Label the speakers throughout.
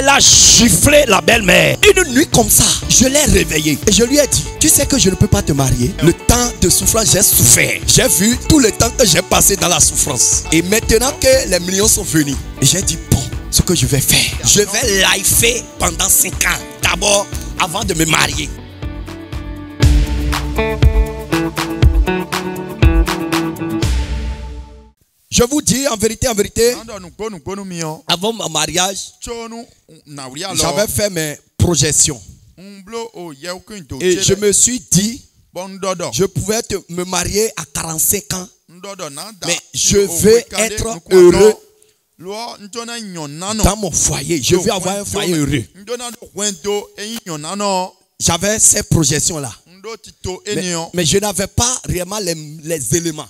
Speaker 1: Elle a giflé la belle-mère. Une nuit comme ça, je l'ai réveillée et je lui ai dit, tu sais que je ne peux pas te marier. Le temps de souffrance, j'ai souffert. J'ai vu tout le temps que j'ai passé dans la souffrance. Et maintenant que les millions sont venus, j'ai dit, bon, ce que je vais faire, je vais lifer pendant 5 ans. D'abord, avant de me marier. Je vous dis en vérité, avant mon mariage, j'avais fait mes projections. Et je me suis dit, je pouvais me marier à 45 ans, mais je vais être heureux dans mon foyer. Je vais avoir un foyer heureux. J'avais ces projections-là. Mais je n'avais pas réellement les éléments.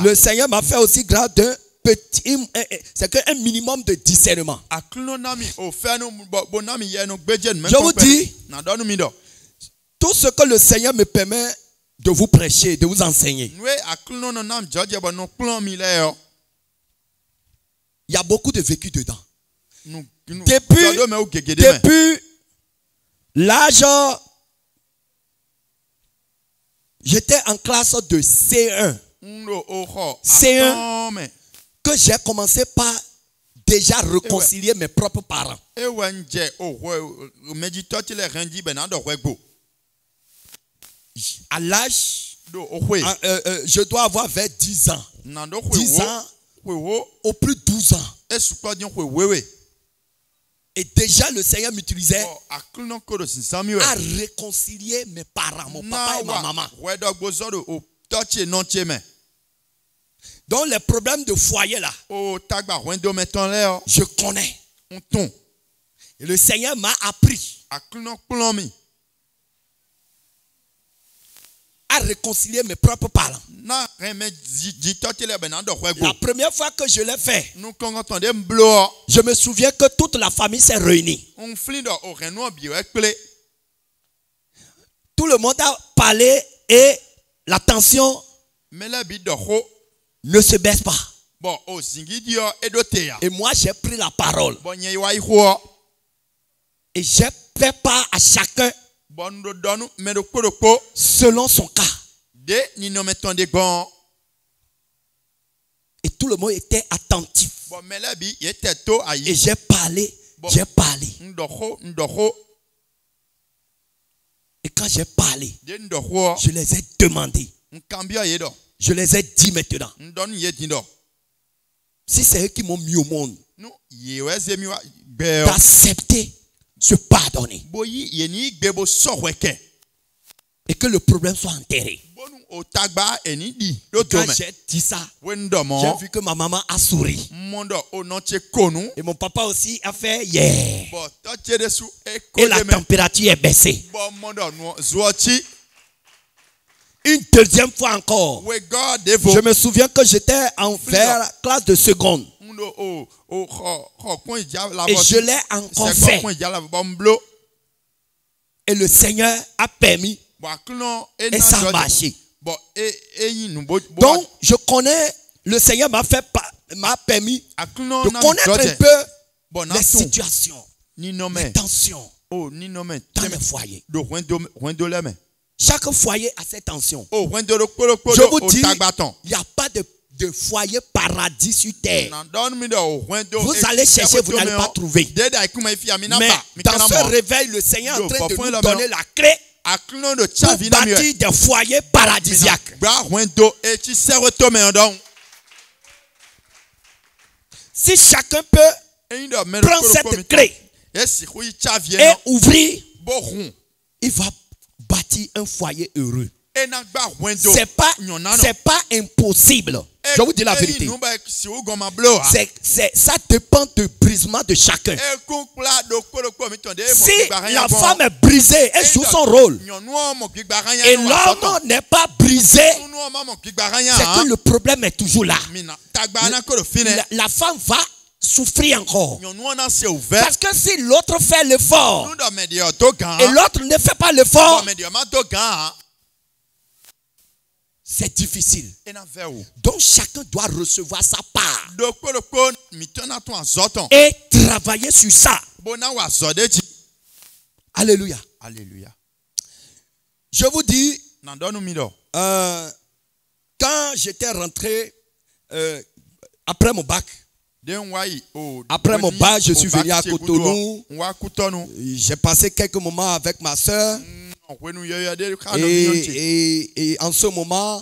Speaker 1: Le Seigneur m'a fait aussi grâce d'un petit, c'est qu'un minimum de discernement. Je vous dis, tout ce que le Seigneur me permet de vous prêcher, de vous enseigner, il y a beaucoup de vécu dedans. Depuis l'âge, j'étais en classe de C1. C1, que j'ai commencé par déjà réconcilier mes propres parents. À l'âge, je dois avoir vers 10 ans. 10 ans, au plus 12 ans. Et déjà le Seigneur m'utilisait à réconcilier mes parents, mon papa et ma maman. Donc les problèmes de foyer là, je connais. Et le Seigneur m'a appris à réconcilier mes propres parents. La première fois que je l'ai fait, je me souviens que toute la famille s'est réunie. Tout le monde a parlé et la tension ne se baisse pas. Et moi j'ai pris la parole. Et j'ai fait part à chacun selon son cas. Et tout le monde était attentif. Et j'ai parlé. Et quand j'ai parlé, je les ai demandé. Je les ai dit maintenant. Si c'est eux qui m'ont mis au monde, d'accepter, se pardonner. Et que le problème soit enterré. Quand j'ai dit ça, j'ai vu que ma maman a souri. Et mon papa aussi a fait yeah. Et la température est baissée. Une deuxième fois encore, je me souviens que j'étais en classe de seconde. Et je l'ai encore fait. Et le Seigneur a permis. Et ça a marché. Donc, je connais, le Seigneur m'a permis de connaître un peu les situations, les tensions dans les foyers. Chaque foyer a ses tensions. Je vous dis, il n'y a pas de foyer paradis sur terre. Vous allez chercher, vous n'allez pas trouver. Mais dans ce réveil, le Seigneur est en train de nous donner la clé pour bâtir des foyers paradisiaques. Si chacun peut prendre cette clé et ouvrir, il va bâtir un foyer heureux. C'est pas impossible. Je vous dis la vérité. Ça dépend du brisement de chacun. Si la femme est brisée, elle joue son rôle. Et l'homme n'est pas brisé, c'est que le problème est toujours là. La femme va souffrir encore. Parce que si l'autre fait l'effort et l'autre ne fait pas l'effort, c'est difficile. Donc chacun doit recevoir sa part. Et travailler sur ça. Alléluia.
Speaker 2: Alléluia.
Speaker 1: Je vous dis, quand j'étais rentré après mon bac, je suis venu à Cotonou. J'ai passé quelques moments avec ma soeur. Et en ce moment,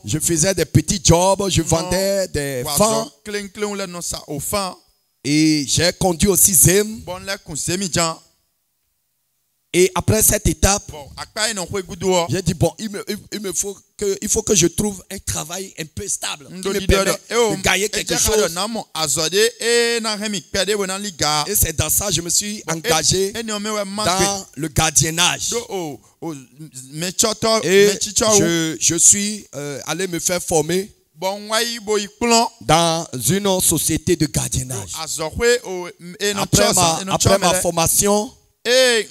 Speaker 1: je faisais des petits jobs, je vendais des fans. Et j'ai conduit aussi Zem. Et après cette étape, j'ai dit bon, il faut que je trouve un travail un peu stable qui me permet de gagner quelque chose. Et c'est dans ça que je me suis engagé dans le gardiennage. Et je suis allé me faire former dans une société de gardiennage. Après ma formation, les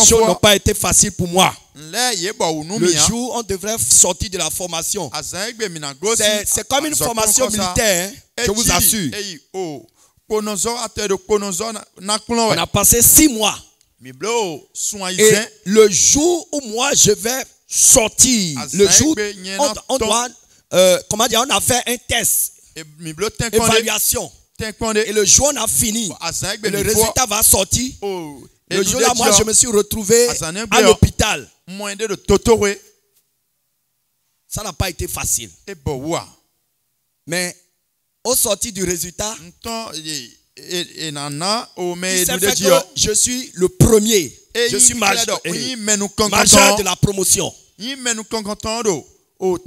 Speaker 1: choses n'ont pas été faciles pour moi. Le jour où on devrait sortir de la formation, c'est comme une formation militaire, hein, je vous assure. On a passé 6 mois. Et le jour où moi je vais sortir, le jour on doit, comment dire, on a fait un test, évaluation. Et le jour où on a fini, le résultat va sortir. Le jour-là, moi, je me suis retrouvé à l'hôpital. Ça n'a pas été facile. Mais au sortir du résultat, il s'est fait que je suis le premier. Je suis majeur de la promotion.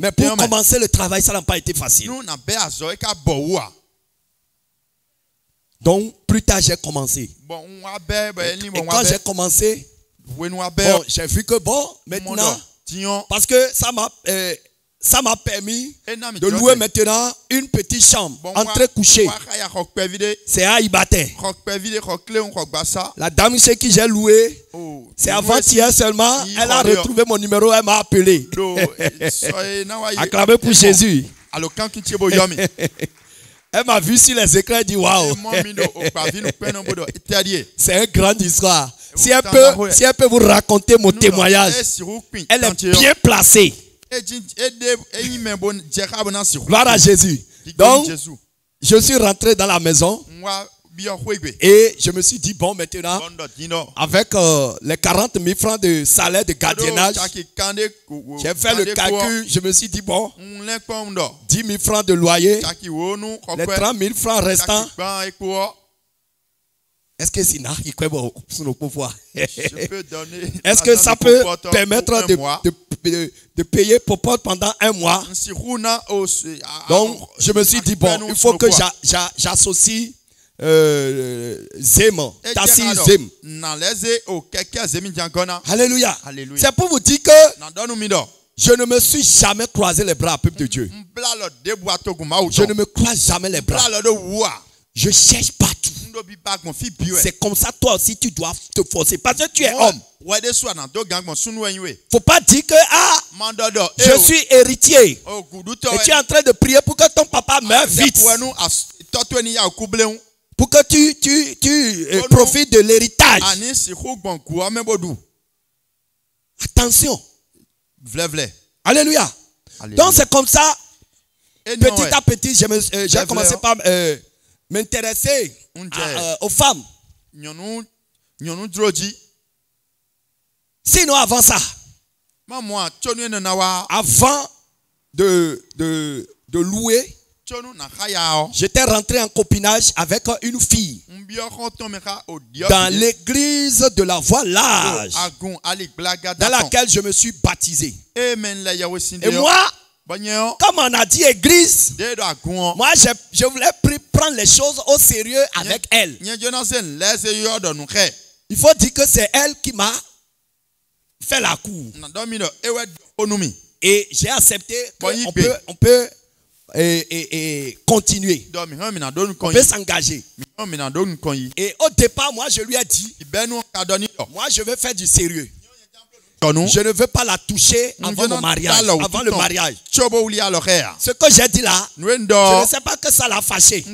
Speaker 1: Mais pour commencer le travail, ça n'a pas été facile. Donc, plus tard, j'ai commencé. Et quand j'ai commencé, j'ai vu que maintenant, parce que ça m'a permis de louer maintenant une petite chambre, entrée couchée. C'est à Ibaté. La dame chez qui j'ai loué, c'est avant-hier seulement, elle a retrouvé mon numéro, elle m'a appelé. Acclamez pour Jésus. Elle m'a vu sur les écrans et dit waouh. C'est une grande histoire. Si elle peut vous raconter mon témoignage, elle est bien placée. Gloire à Jésus. Donc, je suis rentré dans la maison et je me suis dit, bon, maintenant, avec les 40 000 francs de salaire de gardiennage, j'ai fait le calcul, je me suis dit, bon, 10 000 francs de loyer, les 30 000 francs restants. Est-ce que c'est Est-ce que ça peut permettre de payer Popote pendant 1 mois? Donc, je me suis dit, bon, il faut que j'associe Zem, Tassi Zem. Alléluia. C'est pour vous dire que je ne me suis jamais croisé les bras, peuple de Dieu. Je ne me croise jamais les bras. Je cherche partout. C'est comme ça, toi aussi, tu dois te forcer. Parce que tu es homme. Faut pas dire que je suis héritier. Et tu es en train de prier pour que ton papa meure vite. Pour que tu profites de l'héritage. Attention. Alléluia. Donc c'est comme ça. Petit à petit, j'ai commencé par m'intéresser aux femmes. Sinon avant ça, avant de louer, j'étais rentré en copinage avec une fille dans l'église de la Voie large dans laquelle je me suis baptisé. Et moi, comme on a dit église, moi je voulais prendre les choses au sérieux avec elle. Il faut dire que c'est elle qui m'a fait la cour. Et j'ai accepté qu'on peut continuer. On peut s'engager. Et au départ, moi je lui ai dit, moi je veux faire du sérieux. Je ne veux pas la toucher avant mon mariage, avant le mariage. Ce que j'ai dit là, je ne sais pas que ça l'a fâché.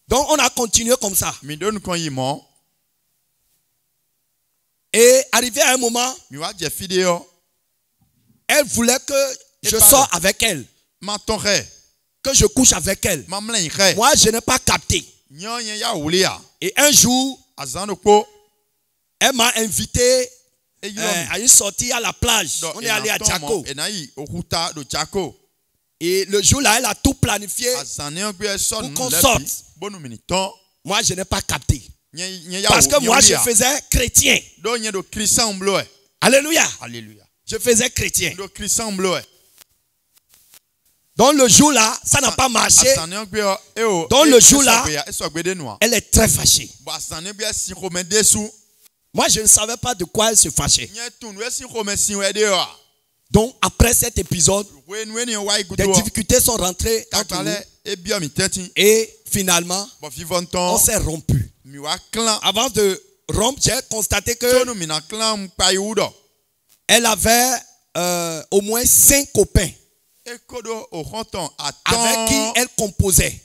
Speaker 1: Donc on a continué comme ça. Et arrivé à un moment, elle voulait que je sorte avec elle, que je couche avec elle. Moi, je n'ai pas capté. Et un jour, elle m'a invité à une sortie à la plage. On est allé à Tchako. Et le jour-là, elle a tout planifié pour qu'on sorte. Moi, je n'ai pas capté. Parce que moi, je faisais chrétien. Alléluia. Je faisais chrétien. Donc le jour-là, ça n'a pas marché. Donc le jour-là, elle est très fâchée. Moi, je ne savais pas de quoi elle se fâchait. Donc après cet épisode, des difficultés sont rentrées entre nous. Et finalement, on s'est rompu. Avant de rompre, j'ai constaté que elle avait au moins 5 copains avec qui elle composait.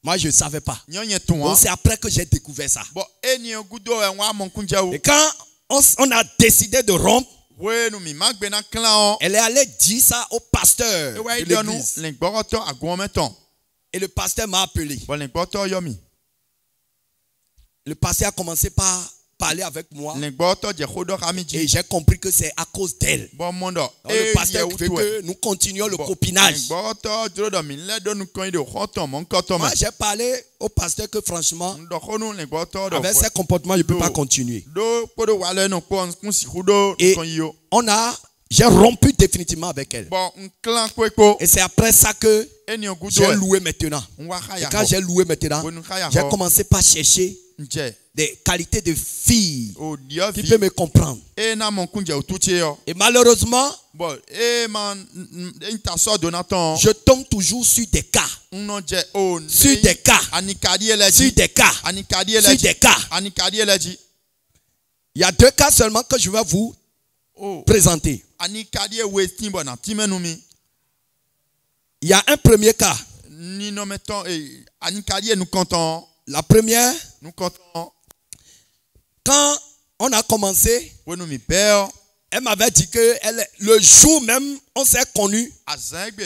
Speaker 1: Moi, je ne savais pas. Donc, c'est après que j'ai découvert ça. Et quand on a décidé de rompre, elle est allée dire ça au pasteur de l'église. Et le pasteur m'a appelé. Le pasteur a commencé par parler avec moi. Et j'ai compris que c'est à cause d'elle. Le pasteur veut que nous continuions le copinage. Moi, j'ai parlé au pasteur que franchement, avec ses comportements, je ne peux pas continuer. Et j'ai rompu définitivement avec elle. Et c'est après ça que j'ai loué maintenant. Et quand j'ai loué maintenant, j'ai commencé par chercher des qualités de fille qui peut me comprendre. Et malheureusement, je tombe toujours sur des cas. Sur des cas. Sur des cas. Sur des cas. Il y a 2 cas seulement que je vais vous présenter. Il y a un premier cas. La première, quand on a commencé, elle m'avait dit que le jour même, on s'est connus.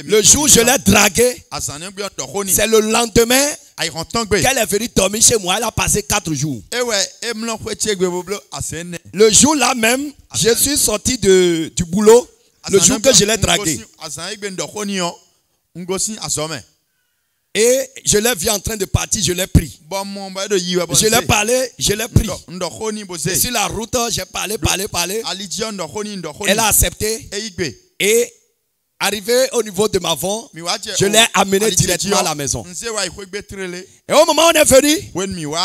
Speaker 1: Le jour où je l'ai dragué, c'est le lendemain qu'elle est venue dormir chez moi. Elle a passé 4 jours. Le jour là même, je suis sorti du boulot. Le jour que je l'ai dragué. Et je l'ai vu en train de partir, je l'ai pris. Je l'ai parlé, je l'ai pris. Et sur la route, j'ai parlé. Elle a accepté. Et arrivé au niveau de ma vente, je l'ai amené directement à la maison. Et au moment où on est venu,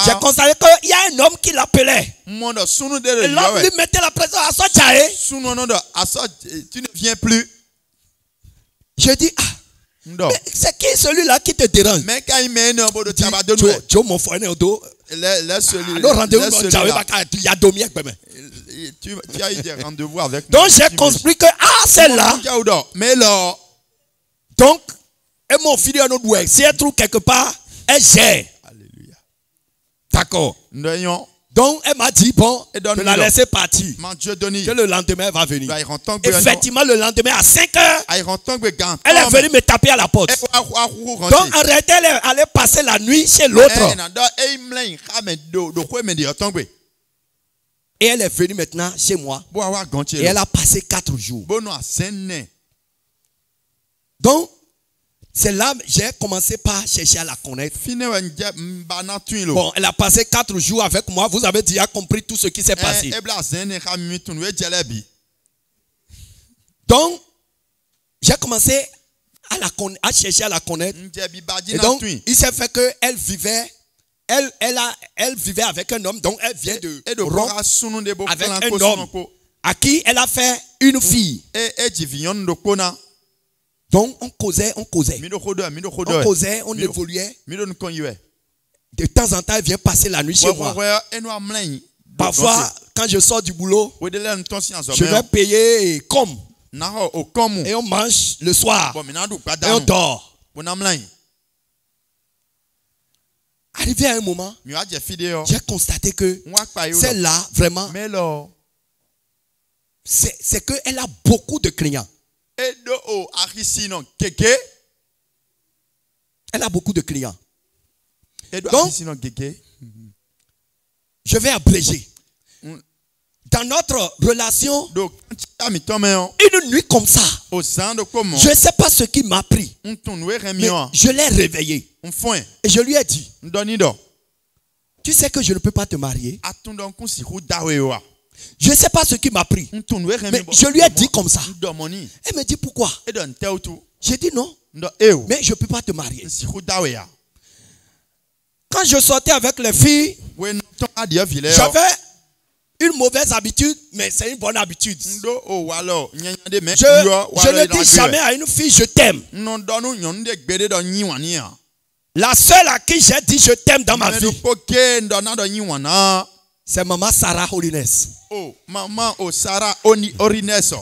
Speaker 1: j'ai constaté qu'il y a un homme qui l'appelait. Et l'homme lui mettait la pression à soi.
Speaker 2: Tu ne viens plus.
Speaker 1: Je dis, mais c'est qui celui-là qui te dérange? Mon frère,
Speaker 2: tu as eu des rendez-vous avec
Speaker 1: moi. Donc j'ai compris que celle-là.
Speaker 2: Mais là,
Speaker 1: donc, et mon fils à notre doué, si elle trouve quelque part, elle gère.
Speaker 2: Alléluia.
Speaker 1: D'accord. Donc elle m'a dit, bon, de la laisser partir. Que le lendemain elle va venir. Effectivement, le lendemain à 5 heures, elle est venue me taper à la porte. Donc en réalité, elle allait passer la nuit chez l'autre. Et elle est venue maintenant chez moi. Et elle a passé 4 jours. Donc, c'est là que j'ai commencé par chercher à la connaître. Bon, elle a passé 4 jours avec moi. Vous avez déjà compris tout ce qui s'est passé. Donc, j'ai commencé à chercher à la connaître. Et donc, il s'est fait qu'elle vivait. Elle vivait avec un homme. Donc, elle vient de rompre avec un homme à qui elle a fait une fille. Donc, on causait. On évoluait. De temps en temps, elle vient passer la nuit chez moi. Parfois, quand je sors du boulot, je vais payer comme. Et on mange le soir. Et on dort. Arrivé à un moment, j'ai constaté que celle-là, vraiment, c'est qu'elle a beaucoup de clients. Elle a beaucoup de clients. Donc, je vais abréger. Dans notre relation, une nuit comme ça, je ne sais pas ce qui m'a pris, mais je l'ai réveillé. Et je lui ai dit, tu sais que je ne peux pas te marier. Je ne sais pas ce qui m'a pris, mais je lui ai dit comme ça. Elle me dit pourquoi? J'ai dit non, mais je ne peux pas te marier. Quand je sortais avec les filles, j'avais une mauvaise habitude, mais c'est une bonne habitude. Je ne dis jamais à une fille je t'aime. La seule à qui j'ai dit je t'aime dans ma vie, c'est maman Sarah Holiness.
Speaker 2: Oh, maman Sarah Holiness.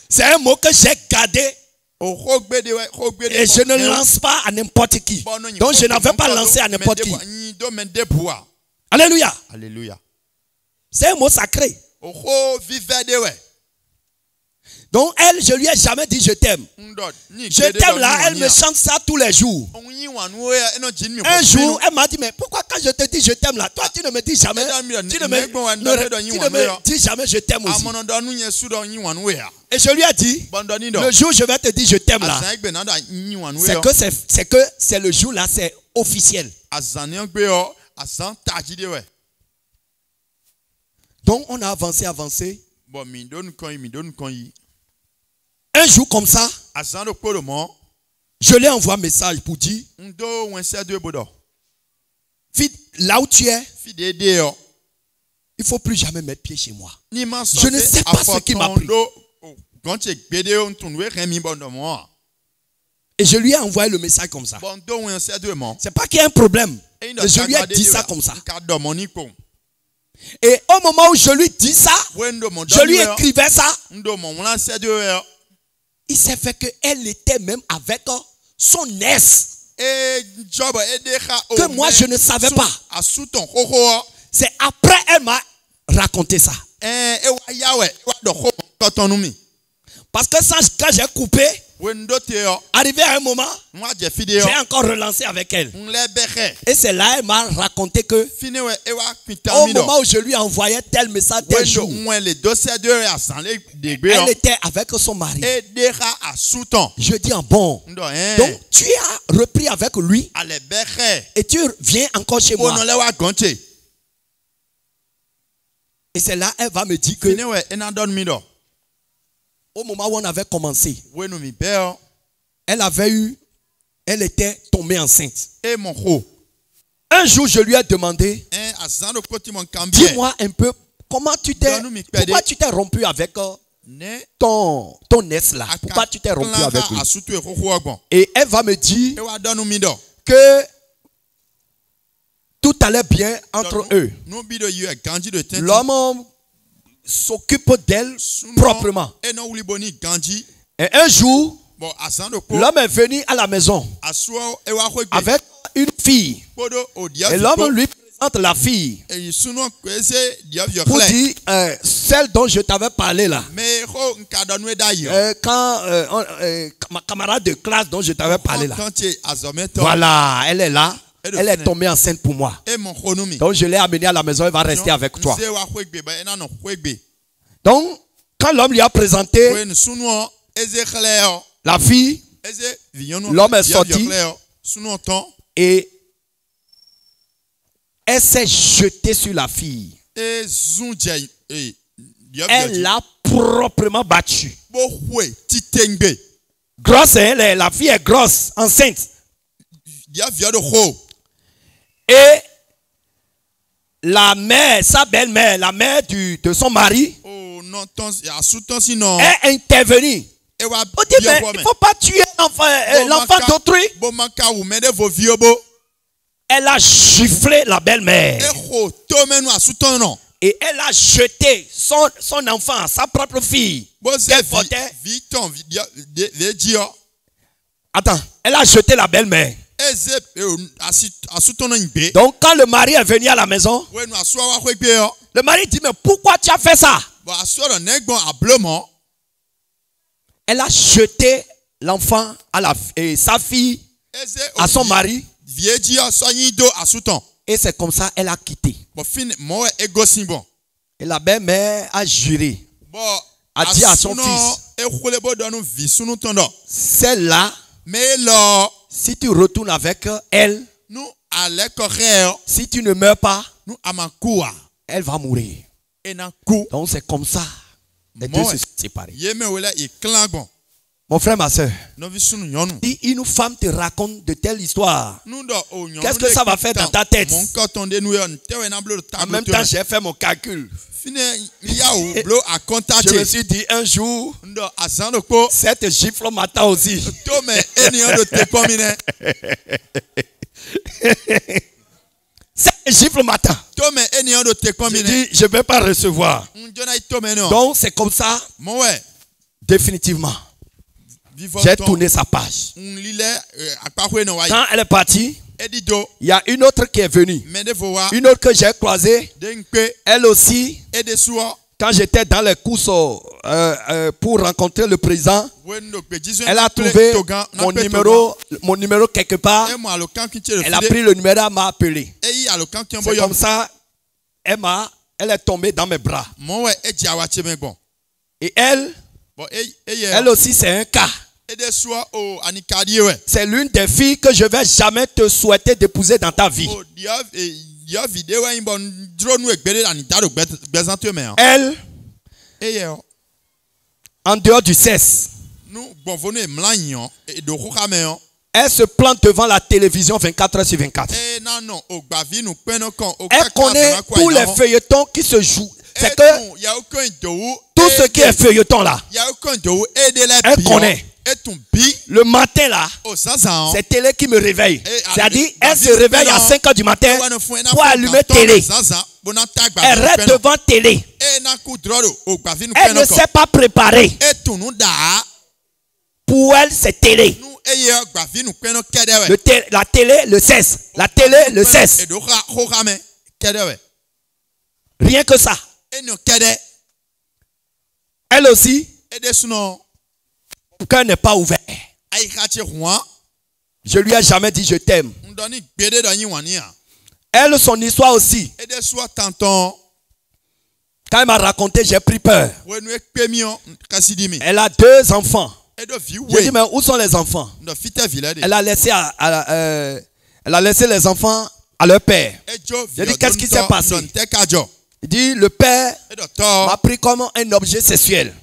Speaker 1: C'est un mot que j'ai gardé. Et je ne lance pas à n'importe qui. Donc je n'avais pas lancé à n'importe qui. Alléluia.
Speaker 2: Alléluia.
Speaker 1: C'est un mot sacré. Donc elle, je lui ai jamais dit je t'aime. Je t'aime là, elle me chante ça tous les jours. Un jour, elle m'a dit, mais pourquoi quand je te dis je t'aime là, toi tu ne me dis jamais, tu ne me dis jamais je t'aime aussi. Et je lui ai dit, le jour où je vais te dire je t'aime là, c'est que c'est le jour là, c'est officiel. Donc on a avancé. Un jour comme ça, je lui ai envoyé un message pour dire, là où tu es, il ne faut plus jamais mettre pied chez moi. Je ne sais pas ce qui m'a pris. Et je lui ai envoyé le message comme ça. C'est pas qu'il y a un problème. Je lui ai dit ça comme ça. Et au moment où je lui dis ça, je lui écrivais ça. Il s'est fait qu'elle était même avec son ex. Que moi je ne savais pas. C'est après elle m'a raconté ça. Parce que quand j'ai coupé, arrivé à un moment, j'ai encore relancé avec elle. Et c'est là elle m'a raconté que au moment où je lui envoyais tel message tel jour, elle était avec son mari. Je dis bon, donc tu as repris avec lui et tu viens encore chez moi. Et c'est là elle va me dire que au moment où on avait commencé, elle était tombée enceinte. Un jour, je lui ai demandé, dis-moi un peu, pourquoi tu t'es rompu avec ton ex là? Pourquoi tu t'es rompu avec lui? Et elle va me dire que tout allait bien entre eux. L'homme s'occupe d'elle proprement. Et un jour, l'homme est venu à la maison avec une fille. Et l'homme lui présente la fille pour dire celle dont je t'avais parlé là. Quand ma camarade de classe dont je t'avais parlé là. Voilà, elle est là. Elle est tombée enceinte pour moi. Donc je l'ai amenée à la maison, elle va rester avec toi. Donc, quand l'homme lui a présenté la fille, l'homme est sorti et elle s'est jetée sur la fille. Elle l'a proprement battue. Grosse, la fille est grosse, enceinte. Et la mère, sa belle-mère, la mère de son mari, est intervenue. On dit, mais il ne faut pas tuer l'enfant d'autrui. elle a giflé la belle-mère. Et elle a jeté son enfant, sa propre fille. Attends, elle a jeté la belle-mère. Donc quand le mari est venu à la maison, le mari dit, mais pourquoi tu as fait ça? Elle a jeté l'enfant et sa fille à son mari. Et c'est comme ça qu'elle a quitté. Et la belle-mère a juré, a dit à son fils, celle-là, si tu retournes avec elle, si tu ne meurs pas, elle va mourir. Donc c'est comme ça. Les deux se sont séparés. Mon frère, ma soeur, si une femme te raconte de telles histoires, qu'est-ce que ça va faire dans ta tête? En même temps, j'ai fait mon calcul. Je me suis dit un jour, cette gifle m'attend aussi. Cette gifle m'attend. Je dis, je ne vais pas recevoir. Donc, c'est comme ça, définitivement. J'ai tourné sa page. Quand elle est partie, il y a une autre qui est venue. Une autre que j'ai croisée. Elle aussi, quand j'étais dans les courses pour rencontrer le président, elle a trouvé mon numéro quelque part. Elle a pris le numéro, elle m'a appelé. C'est comme ça, elle est tombée dans mes bras. Et elle aussi, c'est un cas. C'est l'une des filles que je ne vais jamais te souhaiter d'épouser dans ta vie. Elle, en dehors du cesse, elle se plante devant la télévision 24 heures sur 24. Elle connaît tous les feuilletons qui se jouent. C'est que tout ce qui est feuilleton là, elle connaît. Le matin là, c'est télé qui me réveille. C'est-à-dire, elle se réveille à 5 heures du matin pour allumer télé. Elle reste devant télé. Elle ne s'est pas préparée. Pour elle, c'est télé. La télé le cesse. La télé le cesse. Rien que ça. Elle aussi, cœur n'est pas ouvert. Je lui ai jamais dit je t'aime. Elle, son histoire aussi. Quand elle m'a raconté, j'ai pris peur. Elle a 2 enfants. Je dis, mais où sont les enfants? Elle a laissé les enfants à leur père. Je dis, qu'est-ce qui s'est passé? Il dit, le père m'a pris comme un objet sexuel.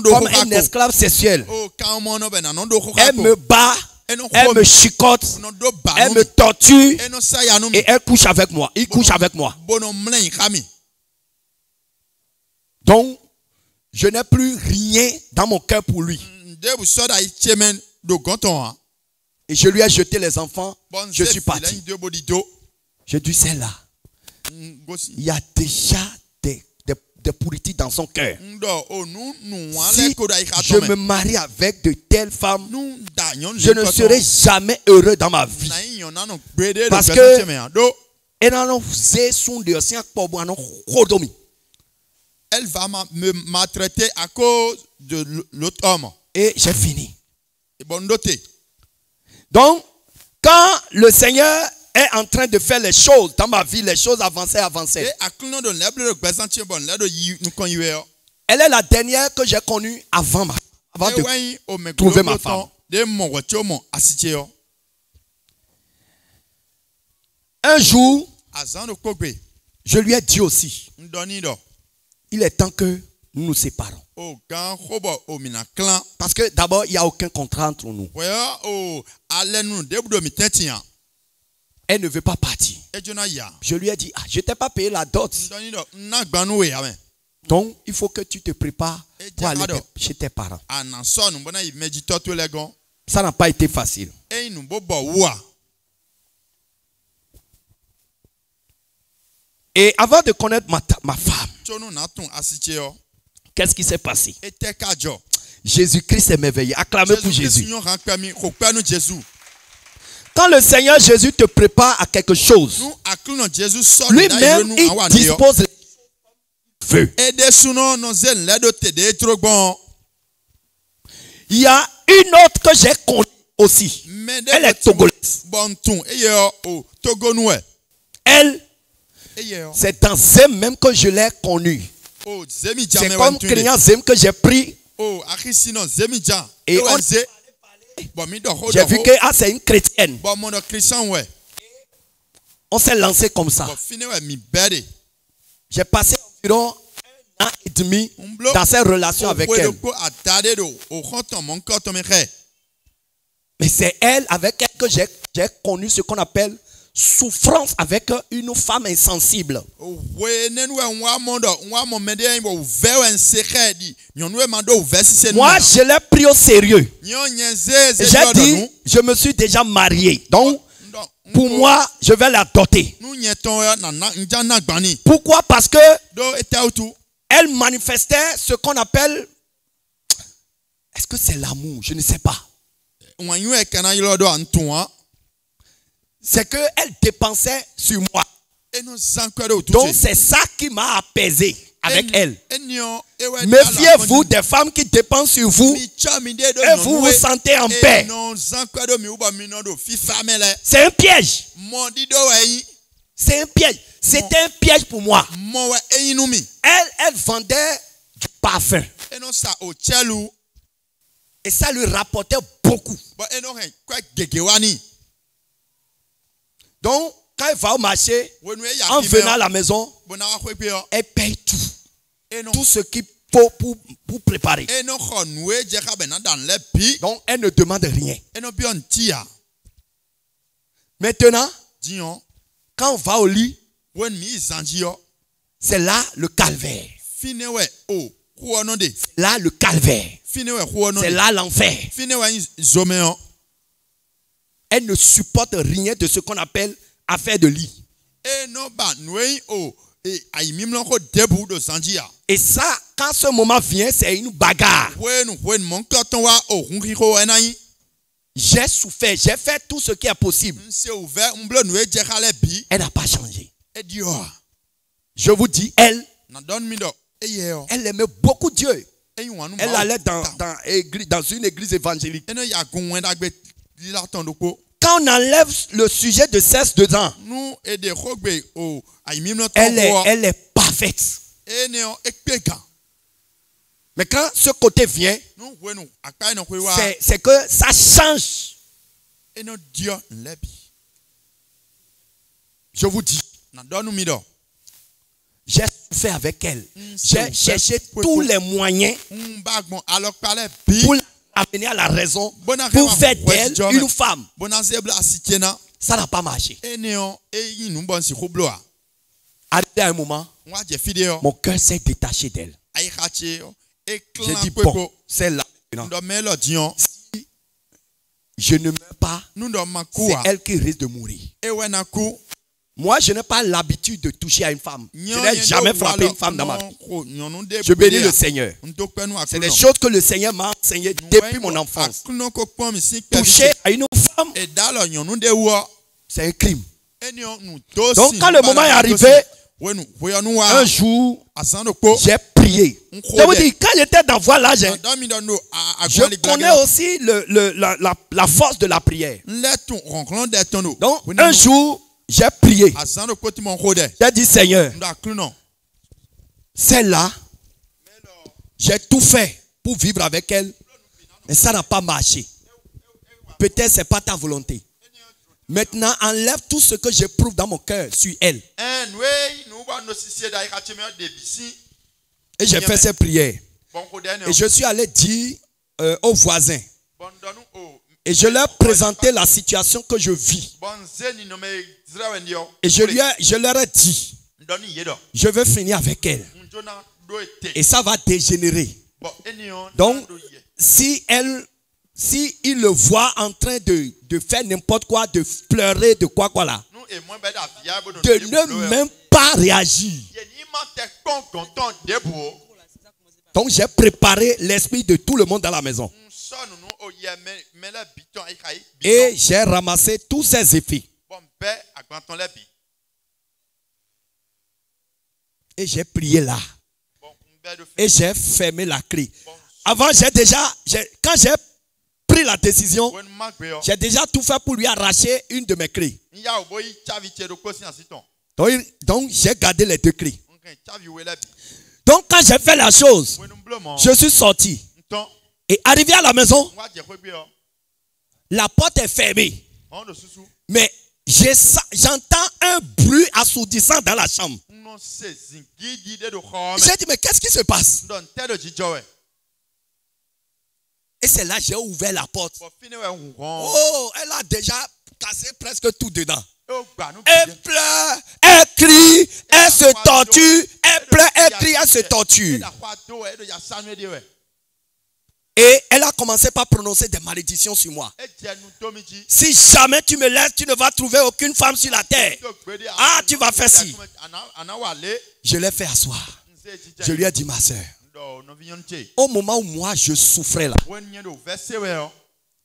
Speaker 1: Comme un esclave sexuel. Elle me bat, elle me chicote, elle me torture et elle couche avec moi. Il couche avec moi. Donc, je n'ai plus rien dans mon cœur pour lui. Et je lui ai jeté les enfants. Je suis parti. Je dis, c'est là. Il y a déjà des pourritis dans son cœur. Si je me marie avec de telles femmes, je ne serai jamais heureux dans ma vie. Parce que
Speaker 2: elle va me maltraiter à cause de l'autre homme.
Speaker 1: Et j'ai fini. Donc, quand le Seigneur est en train de faire les choses dans ma vie, les choses avancées. Elle est la dernière que j'ai connue avant de trouver ma femme. Un jour, je lui ai dit aussi, il est temps que nous nous séparons. Parce que d'abord, il n'y a aucun contrat entre nous. Elle ne veut pas partir. Je lui ai dit, je ne t'ai pas payé la dot. Donc, il faut que tu te prépares pour aller chez tes parents. Ça n'a pas été facile. Et avant de connaître ma femme, qu'est-ce qui s'est passé? Jésus-Christ est merveilleux. Acclamez pour Jésus. Quand le Seigneur Jésus te prépare à quelque chose, lui-même, il dispose les feux. Il y a une autre que j'ai connue aussi. Elle est togolaise. Elle, c'est dans Zem même que je l'ai connue. C'est comme client Zem que j'ai pris. Et j'ai vu que c'est une chrétienne. On s'est lancé comme ça. J'ai passé environ 1 an et demi dans cette relation avec elle. Mais c'est elle avec elle que j'ai connu ce qu'on appelle souffrance avec une femme insensible. Moi, je l'ai pris au sérieux. J'ai dit, je me suis déjà marié. Donc, pour moi, je vais la doter. Pourquoi? Parce que elle manifestait ce qu'on appelle, est-ce que c'est l'amour? Je ne sais pas. C'est qu'elle dépensait sur moi. Donc c'est ça qui m'a apaisé avec elle. Méfiez-vous des femmes qui dépensent sur vous et vous vous sentez en paix. C'est un piège. C'est un piège. C'était un piège pour moi. Elle vendait du parfum. Et ça lui rapportait beaucoup. Donc, quand elle va au marché, en venant à la maison, elle paye tout. Tout ce qu'il faut pour préparer. Donc, elle ne demande rien. Maintenant, quand on va au lit, c'est là le calvaire. Là le calvaire. C'est là l'enfer. Elle ne supporte rien de ce qu'on appelle affaire de lit. Et ça, quand ce moment vient, c'est une bagarre. J'ai souffert, j'ai fait tout ce qui est possible. Elle n'a pas changé. Je vous dis, elle aimait beaucoup Dieu. Elle allait dans une église évangélique. Quand on enlève le sujet de sexe dedans, elle est parfaite. Mais quand ce côté vient, c'est que ça change. Je vous dis, j'ai souffert avec elle. J'ai cherché tous les moyens pour l'amener à la raison, pour faire d'elle une femme. Ça n'a pas marché. Arrivé à un moment, mon cœur s'est détaché d'elle. J'ai dit, bon, c'est là. Si je ne meurs pas, c'est elle qui risque de mourir. Moi, je n'ai pas l'habitude de toucher à une femme. Je n'ai jamais frappé une femme dans ma vie. Je bénis le Seigneur. C'est des choses que le Seigneur m'a enseignées depuis mon enfance. Toucher à une femme, c'est un crime. Donc, quand le moment est arrivé, un jour, j'ai prié. Je vous dis, quand j'étais dans Voilà, je connais aussi la force de la prière. Donc, un jour, j'ai prié. J'ai dit, Seigneur, celle-là, j'ai tout fait pour vivre avec elle, mais ça n'a pas marché. Peut-être ce n'est pas ta volonté. Maintenant, enlève tout ce que j'éprouve dans mon cœur sur elle. Et j'ai fait cette prière. Et je suis allé dire aux voisins. Et je leur ai présenté la situation que je vis. Et je leur ai dit, je veux finir avec elle. Et ça va dégénérer. Donc, si il le voit en train de faire n'importe quoi, de pleurer, de quoi là, de ne même pas réagir. Donc j'ai préparé l'esprit de tout le monde dans la maison. Et j'ai ramassé tous ces effets. Et j'ai prié là. Et j'ai fermé la clé. Avant, quand j'ai pris la décision, j'ai déjà tout fait pour lui arracher une de mes clés. Donc j'ai gardé les 2 clés. Donc quand j'ai fait la chose, je suis sorti. Et arrivé à la maison, la porte est fermée. Mais j'entends un bruit assourdissant dans la chambre. J'ai dit, mais qu'est-ce qui se passe? Et c'est là que j'ai ouvert la porte. Oh, elle a déjà cassé presque tout dedans. Elle pleure, elle crie, elle se torture, elle pleure, elle crie, elle se torture. Et elle a commencé par prononcer des malédictions sur moi. Si jamais tu me laisses, tu ne vas trouver aucune femme sur la terre. Ah, tu vas faire ci. Je l'ai fait asseoir. Je lui ai dit, ma soeur, au moment où moi je souffrais là,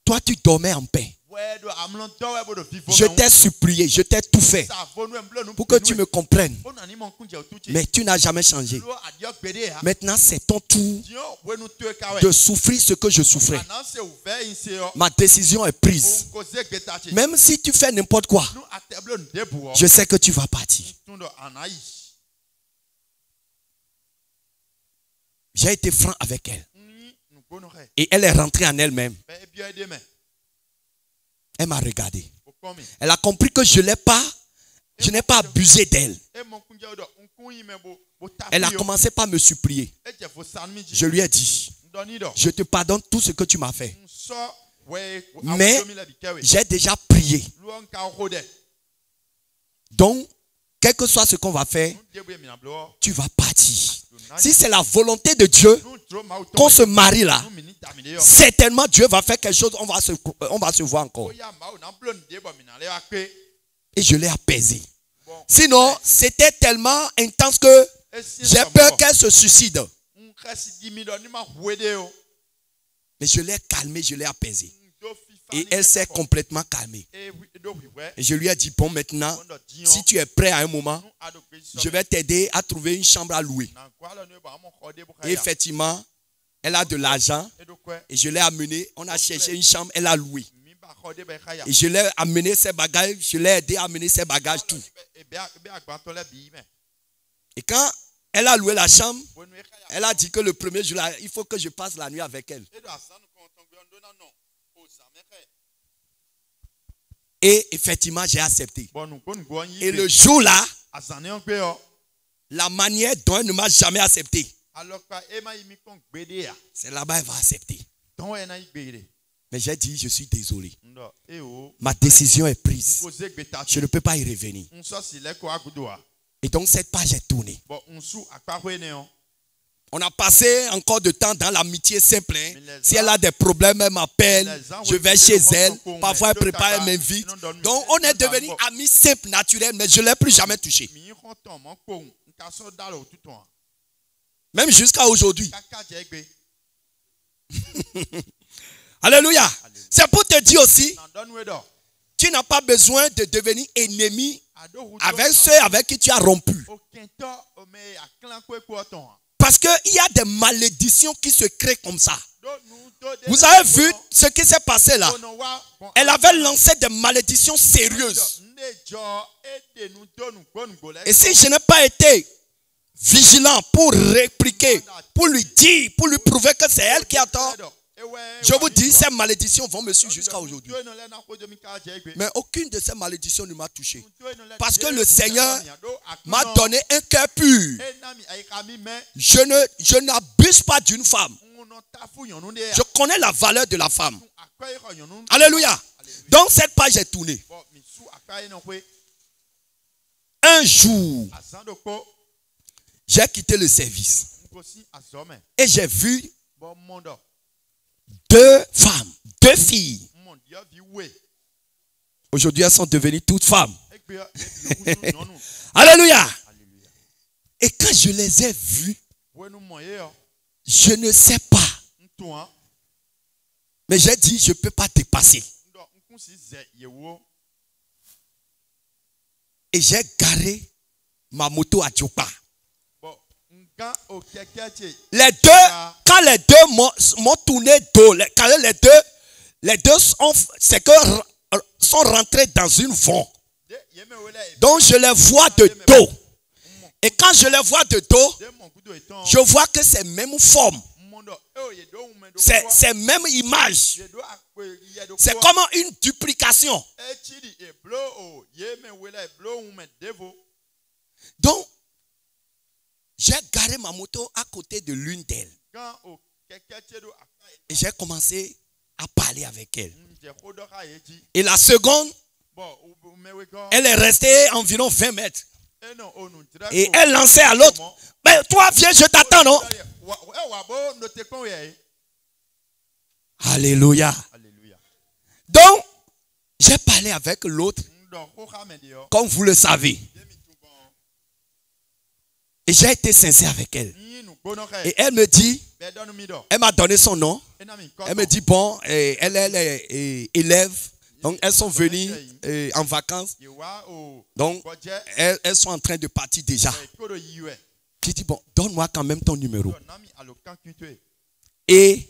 Speaker 1: toi tu dormais en paix. Je t'ai supplié, je t'ai tout fait pour que tu me comprennes. Mais tu n'as jamais changé. Maintenant, c'est ton tour de souffrir ce que je souffrais. Ma décision est prise. Même si tu fais n'importe quoi, je sais que tu vas partir. J'ai été franc avec elle. Et elle est rentrée en elle-même. Elle m'a regardé. Elle a compris que je n'ai pas abusé d'elle. Elle a commencé par me supplier. Je lui ai dit, je te pardonne tout ce que tu m'as fait. Mais j'ai déjà prié. Donc, quel que soit ce qu'on va faire, tu vas partir. Si c'est la volonté de Dieu qu'on se marie là, certainement Dieu va faire quelque chose, on va se voir encore. Et je l'ai apaisé. Sinon, c'était tellement intense que j'ai peur qu'elle se suicide. Mais je l'ai calmée, je l'ai apaisée. Et elle s'est complètement calmée. Et je lui ai dit, bon, maintenant, si tu es prêt à un moment, je vais t'aider à trouver une chambre à louer. Et effectivement, elle a de l'argent. Et je l'ai amenée, on a cherché une chambre, elle a loué. Et je l'ai amené ses bagages, je l'ai aidé à amener ses bagages, tout. Et quand elle a loué la chambre, elle a dit que le premier jour, il faut que je passe la nuit avec elle. Et effectivement, j'ai accepté. Et le jour-là, la manière dont elle ne m'a jamais accepté, c'est là-bas qu'elle va accepter. Mais j'ai dit, je suis désolé. Ma décision est prise. Je ne peux pas y revenir. Et donc cette page est tournée. On a passé encore de temps dans l'amitié simple. Si elle a des problèmes, elle m'appelle. Je vais chez elle. Parfois, elle prépare, elle m'invite. Donc, on est devenus amis simples, naturels, mais je ne l'ai plus jamais touché. Même jusqu'à aujourd'hui. Alléluia. C'est pour te dire aussi, tu n'as pas besoin de devenir ennemi avec ceux avec qui tu as rompu. Parce qu'il y a des malédictions qui se créent comme ça. Vous avez vu ce qui s'est passé là? Elle avait lancé des malédictions sérieuses. Et si je n'ai pas été vigilant pour répliquer, pour lui dire, pour lui prouver que c'est elle qui a tort, je vous dis, ces malédictions vont me suivre jusqu'à aujourd'hui. Mais aucune de ces malédictions ne m'a touché. Parce que le Seigneur m'a donné un cœur pur. Je n'abuse pas d'une femme. Je connais la valeur de la femme. Alléluia. Donc cette page est tournée. Un jour, j'ai quitté le service. Et j'ai vu 2 femmes, 2 filles. Aujourd'hui, elles sont devenues toutes femmes. Alléluia. Et quand je les ai vus, je ne sais pas. Mais j'ai dit, je ne peux pas te passer. Et j'ai garé ma moto à Diopa. Les deux, quand les deux m'ont tourné dos, quand les deux sont rentrés dans une vont. Donc je les vois de dos. Et quand je les vois de dos, je vois que c'est même forme. C'est même image. C'est comme une duplication. Donc, j'ai garé ma moto à côté de l'une d'elles. Et j'ai commencé à parler avec elle. Et la seconde, elle est restée environ 20 mètres. Et elle lançait à l'autre. Mais toi, viens, je t'attends, non? Alléluia. Donc, j'ai parlé avec l'autre, comme vous le savez. Et j'ai été sincère avec elle. Et elle me dit, elle m'a donné son nom. Elle me dit, bon, elle est élève. Donc, elles sont venues en vacances. Donc, elles sont en train de partir déjà. J'ai dit, bon, donne-moi quand même ton numéro. Et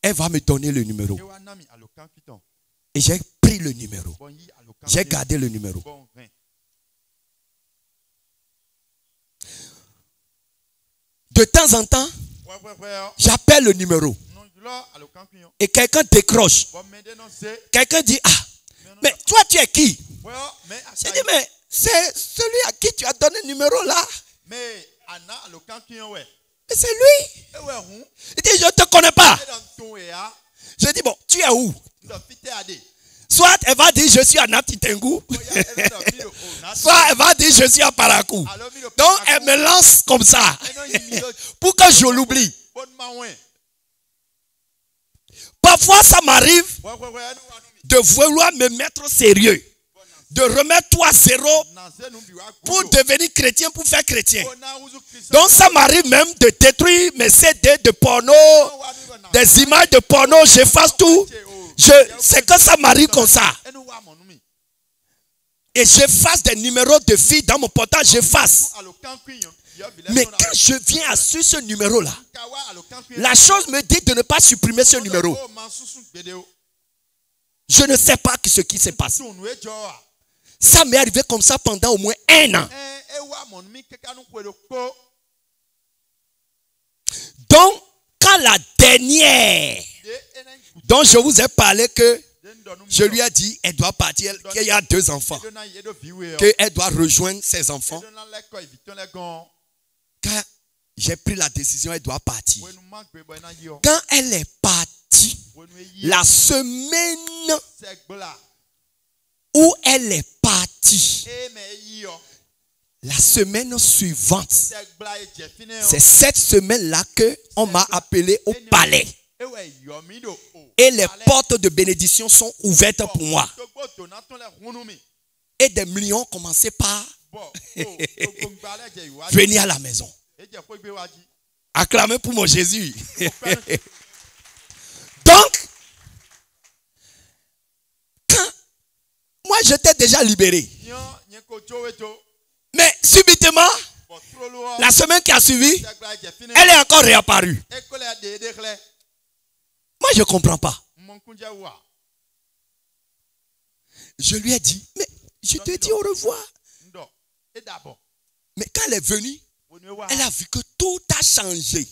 Speaker 1: elle va me donner le numéro. Et j'ai pris le numéro. J'ai gardé le numéro. De temps en temps, j'appelle le numéro. Et quelqu'un décroche. Quelqu'un dit, ah, mais toi tu es qui? J'ai dit, mais c'est celui à qui tu as donné le numéro là. Mais c'est lui. Il dit, je ne te connais pas. Je dis, bon, tu es où? Soit elle va dire, je suis à Natitengu. Soit elle va dire, je suis à Parakou. Donc elle me lance comme ça. Pour que je l'oublie. Parfois ça m'arrive de vouloir me mettre sérieux. De remettre tout à zéro pour devenir chrétien, pour faire chrétien. Donc ça m'arrive même de détruire mes CD de porno, des images de porno, j'efface tout. C'est que ça m'arrive comme ça. Et j'efface des numéros de filles dans mon portable, j'efface. Mais quand je viens sur ce numéro-là, la chose me dit de ne pas supprimer ce numéro. Je ne sais pas ce qui s'est passé. Ça m'est arrivé comme ça pendant au moins 1 an. Donc, quand la dernière dont je vous ai parlé que je lui ai dit, elle doit partir, qu'il y a 2 enfants, qu'elle doit rejoindre ses enfants. Quand j'ai pris la décision, elle doit partir. Quand elle est partie, la semaine où elle est partie, la semaine suivante, c'est cette semaine-là qu'on m'a appelé au palais. Et les portes de bénédiction sont ouvertes pour moi. Et des millions commençaient par venir à la maison. Acclamez pour mon Jésus. Donc, quand moi j'étais déjà libéré. Mais subitement, la semaine qui a suivi, elle est encore réapparue. Moi, je ne comprends pas. Je lui ai dit, mais je te dis au revoir. Mais quand elle est venue, elle a vu que tout a changé.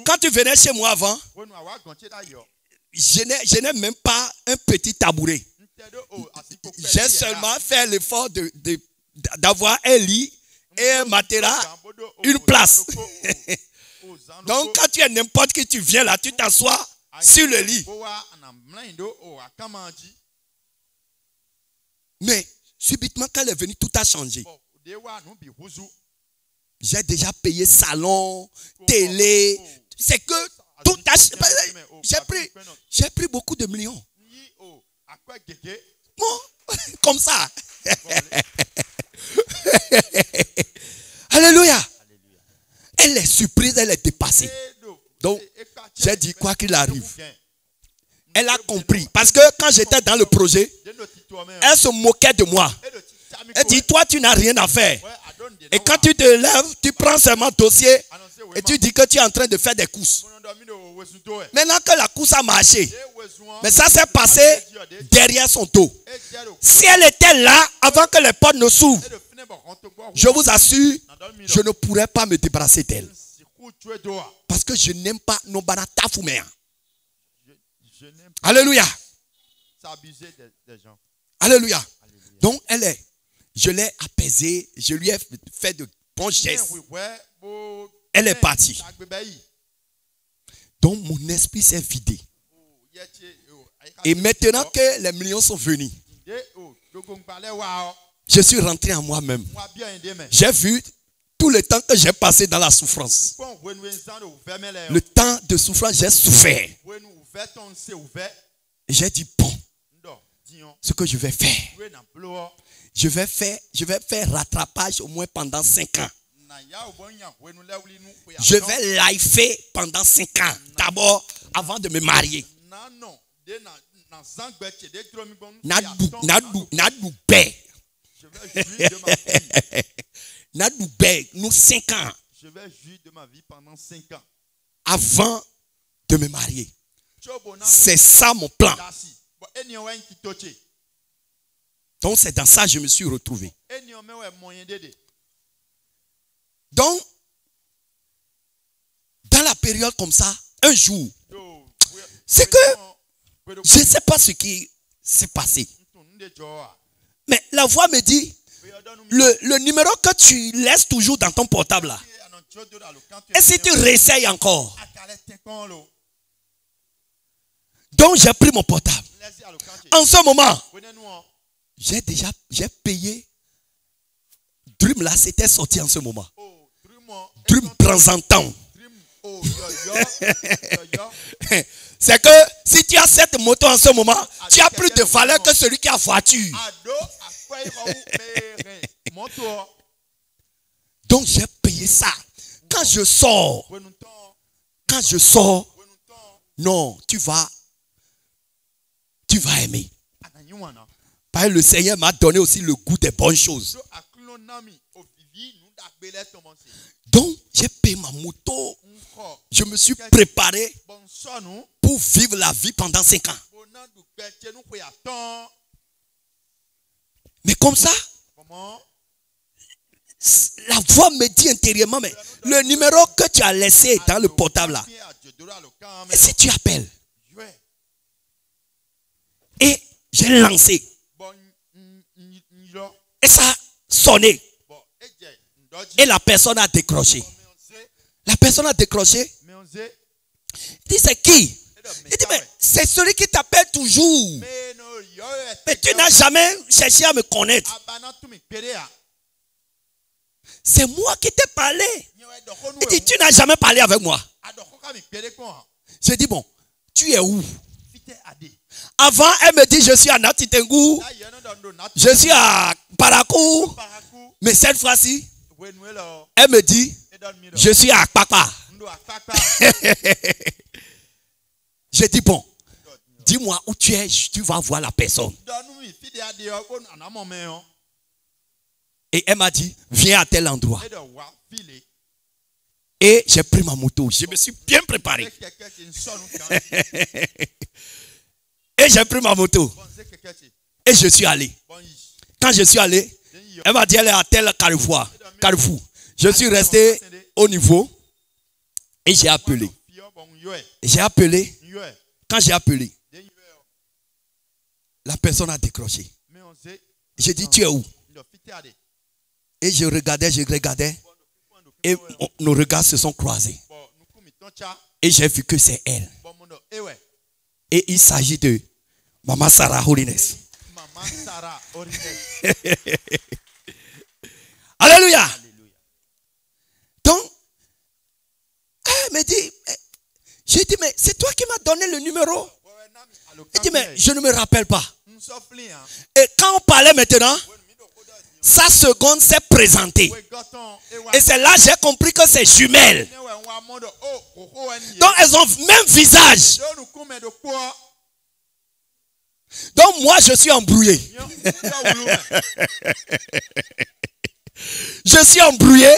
Speaker 1: Quand tu venais chez moi avant, je n'ai même pas un petit tabouret. J'ai seulement fait l'effort d'avoir un lit et un matelas, une place. Donc quand tu es n'importe qui, tu viens là, tu t'assois sur le lit. Mais subitement, quand elle est venue, tout a changé. J'ai déjà payé salon, télé. C'est que tout a changé. J'ai pris beaucoup de millions. Bon, comme ça. Alléluia. Elle est surprise, elle est dépassée. Donc, j'ai dit quoi qu'il arrive. Elle a compris. Parce que quand j'étais dans le projet, elle se moquait de moi. Elle dit, toi, tu n'as rien à faire. Et quand tu te lèves, tu prends seulement dossier et tu dis que tu es en train de faire des courses. Maintenant que la course a marché, mais ça s'est passé derrière son dos. Si elle était là avant que les portes ne s'ouvrent, je vous assure, je ne pourrais pas me débarrasser d'elle. Parce que je n'aime pas Nobana Tafoumea. Alléluia. Alléluia. Donc je l'ai apaisée, je lui ai fait de bons gestes. Elle est partie. Donc mon esprit s'est vidé. Et maintenant que les millions sont venus, je suis rentré en moi-même. J'ai vu tout le temps que j'ai passé dans la souffrance. Le temps de souffrance, j'ai souffert. Et j'ai dit, bon, ce que je vais faire, je vais faire rattrapage au moins pendant 5 ans. Je vais lifer pendant 5 ans. D'abord, avant de me marier. Nous 5 ans.
Speaker 2: Je vais jouir de ma vie pendant 5 ans.
Speaker 1: Avant de me marier. C'est ça mon plan. Donc c'est dans ça que je me suis retrouvé. Donc, dans la période comme ça, un jour, c'est que je ne sais pas ce qui s'est passé. Mais la voix me dit, le numéro que tu laisses toujours dans ton portable là, et si tu réessayes encore. Donc j'ai pris mon portable. En ce moment, j'ai payé. Dream là, c'était sorti en ce moment. Dream présentant. C'est que si tu as cette moto en ce moment, tu as plus de valeur que celui qui a voiture. Donc j'ai payé ça. Quand je sors, non, tu vas aimer. Parce que le Seigneur m'a donné aussi le goût des bonnes choses. Donc, j'ai payé ma moto. Je me suis préparé pour vivre la vie pendant 5 ans. Mais comme ça, la voix me dit intérieurement, mais le numéro que tu as laissé dans le portable là, et si tu appelles? Et j'ai lancé. Et ça a sonné. Et la personne a décroché. La personne a décroché. Il dit, c'est qui? Il dit, mais c'est celui qui t'appelle toujours. Mais tu n'as jamais cherché à me connaître. C'est moi qui t'ai parlé. Il dit, tu n'as jamais parlé avec moi. J'ai dit, bon, tu es où? Avant, elle me dit, je suis à Natitengu. Je suis à Parakou. Mais cette fois-ci, elle me dit, je suis à Papa. J'ai dit, bon, dis-moi où tu es, tu vas voir la personne. Et elle m'a dit, viens à tel endroit. Et j'ai pris ma moto. Je me suis bien préparé. Et j'ai pris ma moto. Et je suis allé. Quand je suis allé, elle m'a dit, elle est à tel carrefour. Je suis resté au niveau. Et j'ai appelé. Quand j'ai appelé, la personne a décroché. J'ai dit, tu es où? Et je regardais. Et nos regards se sont croisés. Et j'ai vu que c'est elle. Et il s'agit de Maman Sarah Holiness. Alléluia. Donc, elle me dit, j'ai dit, mais c'est toi qui m'as donné le numéro. Elle dit, mais je ne me rappelle pas. Et quand on parlait maintenant, sa seconde s'est présentée. Et c'est là que j'ai compris que c'est jumelles. Donc elles ont le même visage. Donc moi je suis embrouillé. Je suis embrouillé.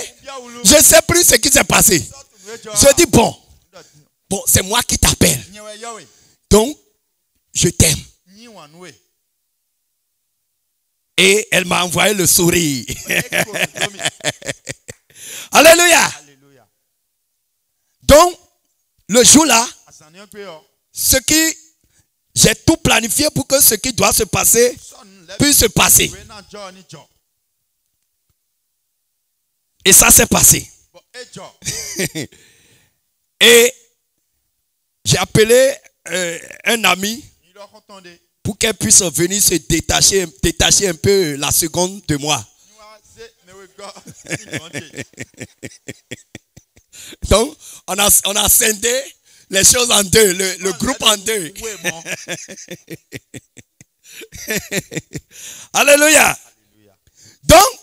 Speaker 1: Je ne sais plus ce qui s'est passé. Je dis bon, c'est moi qui t'appelle. Donc je t'aime. Et elle m'a envoyé le sourire. Alléluia. Donc, le jour-là, j'ai tout planifié pour que ce qui doit se passer puisse se passer. Et ça s'est passé. Et j'ai appelé un ami pour qu'elle puisse venir se détacher un peu la seconde de moi. Donc, on a scindé les choses en deux, le groupe en deux. Alléluia. Donc,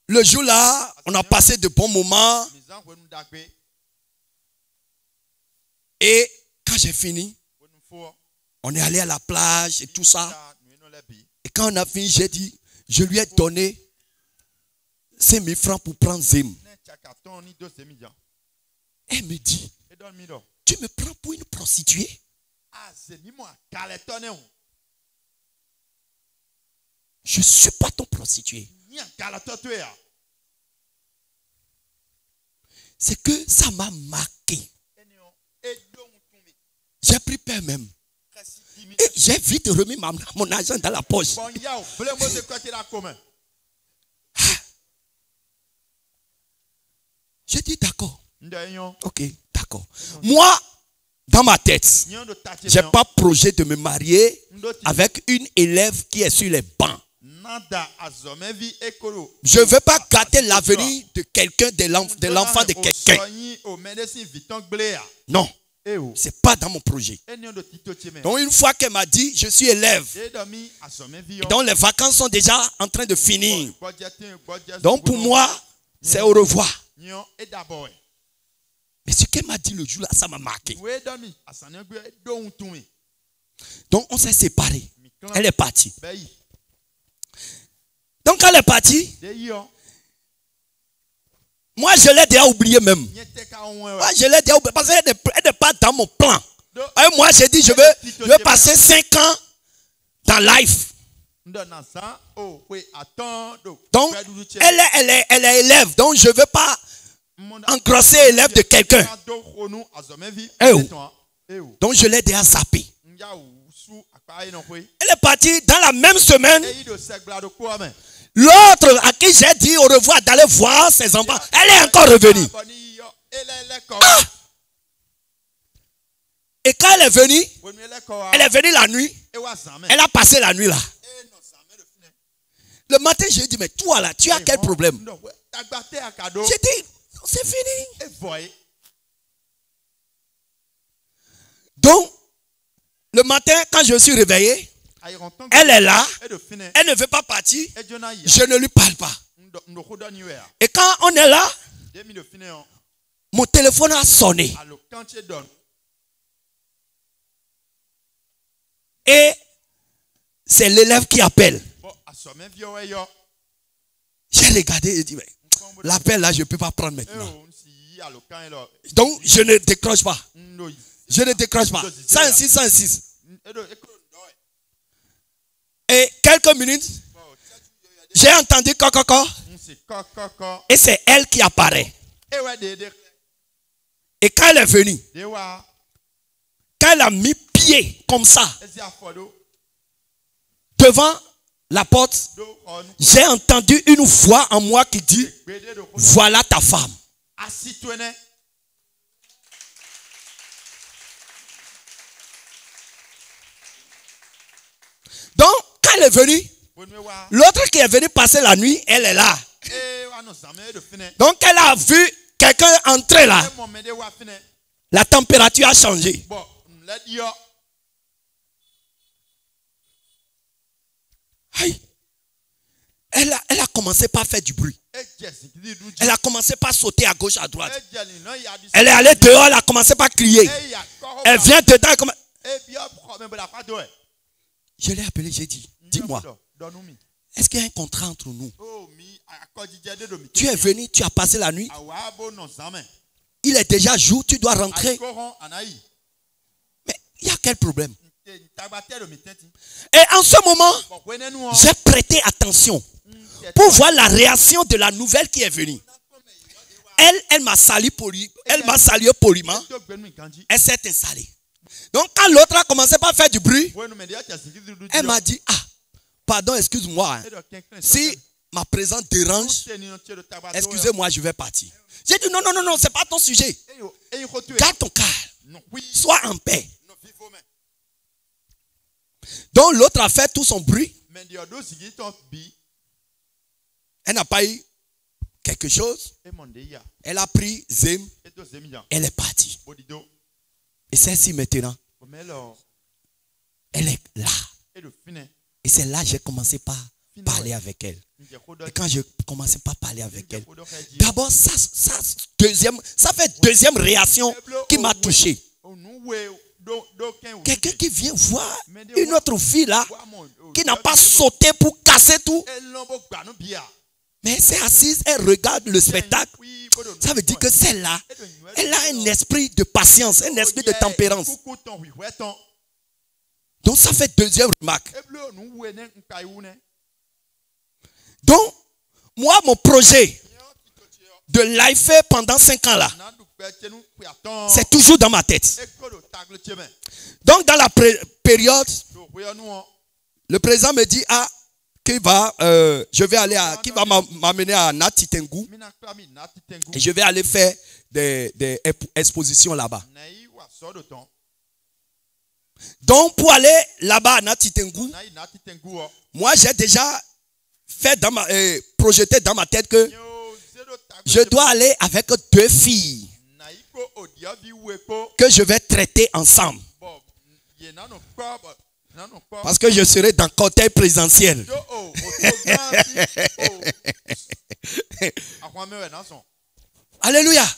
Speaker 1: le jour-là, on a passé de bons moments. Et quand j'ai fini, on est allé à la plage et tout ça. Et quand on a fini, j'ai dit, je lui ai donné 5 000 francs pour prendre Zim. Elle me dit, tu me prends pour une prostituée? Je ne suis pas ton prostituée. C'est que ça m'a marqué. J'ai pris peur même. Et j'ai vite remis mon argent dans la poche. J'ai dit d'accord. Ok, d'accord. Moi, dans ma tête, je n'ai pas projet de me marier avec une élève qui est sur les bancs. Je ne veux pas gâter l'avenir de quelqu'un, de l'enfant de quelqu'un. Non. Ce n'est pas dans mon projet. Donc une fois qu'elle m'a dit, je suis élève. Donc les vacances sont déjà en train de finir. Donc pour moi, c'est au revoir. Mais ce qu'elle m'a dit le jour là, ça m'a marqué. Donc on s'est séparés. Elle est partie. Donc quand elle est partie, moi je l'ai déjà oublié même. Moi je l'ai déjà oublié parce qu'elle n'est pas dans mon plan. Et moi j'ai dit je veux passer 5 ans dans life. Donc elle est élève. Donc je ne veux pas engrosser élève de quelqu'un. Donc je l'ai déjà zappé. Elle est partie dans la même semaine. L'autre à qui j'ai dit au revoir d'aller voir ses enfants, elle est encore revenue. Ah! Et quand elle est venue la nuit. Elle a passé la nuit là. Le matin, j'ai dit, mais toi là, tu as quel problème? J'ai dit, c'est fini. Donc, le matin, quand je suis réveillé, elle est là, elle ne veut pas partir, je ne lui parle pas. Et quand on est là, mon téléphone a sonné. Et c'est l'élève qui appelle. J'ai regardé et dit, l'appel là, je ne peux pas prendre maintenant. Donc, je ne décroche pas. Je ne décroche pas. Ça insiste. Et quelques minutes, j'ai entendu coco. Et c'est elle qui apparaît. Et quand elle est venue, quand elle a mis pied comme ça devant la porte, j'ai entendu une voix en moi qui dit, voilà ta femme. Donc, quand elle est venue, l'autre qui est venu passer la nuit, elle est là. Donc, elle a vu quelqu'un entrer là. La température a changé. Aïe. Elle a commencé par faire du bruit. Elle a commencé par sauter à gauche, à droite. Elle est allée dehors, elle a commencé par crier. Elle vient dedans. Je l'ai appelé, j'ai dit, dis-moi, est-ce qu'il y a un contrat entre nous? Tu es venu, tu as passé la nuit. Il est déjà jour, tu dois rentrer. Mais il y a quel problème? Et en ce moment, j'ai prêté attention pour voir la réaction de la nouvelle qui est venue. Elle m'a salué poliment. Elle s'est installée. Donc quand l'autre a commencé par faire du bruit, elle m'a dit, ah, pardon, excuse-moi. Si ma présence dérange, excusez-moi, je vais partir. J'ai dit, non, c'est pas ton sujet. Garde ton calme. Sois en paix. Donc l'autre a fait tout son bruit. Elle n'a pas eu quelque chose. Elle a pris Zem. Elle est partie. Et celle-ci maintenant, elle est là. Et c'est là que j'ai commencé par parler avec elle. Et quand je commençais par parler avec elle, d'abord ça fait deuxième réaction qui m'a touché. Quelqu'un qui vient voir une autre fille là, qui n'a pas sauté pour casser tout. Mais elle s'est assise, elle regarde le spectacle. Ça veut dire que celle-là, elle a un esprit de patience, un esprit de tempérance. Donc ça fait deuxième remarque. Donc, moi, mon projet de life pendant 5 ans là, c'est toujours dans ma tête. Donc dans la période, le président me dit, ah, je vais aller qui va m'amener à Natitengu et je vais aller faire des expositions là-bas. Donc pour aller là-bas à Natitengu, moi j'ai déjà fait projeté dans ma tête que je dois aller avec 2 filles que je vais traiter ensemble. Parce que je serai dans le cortège présidentiel. Alléluia.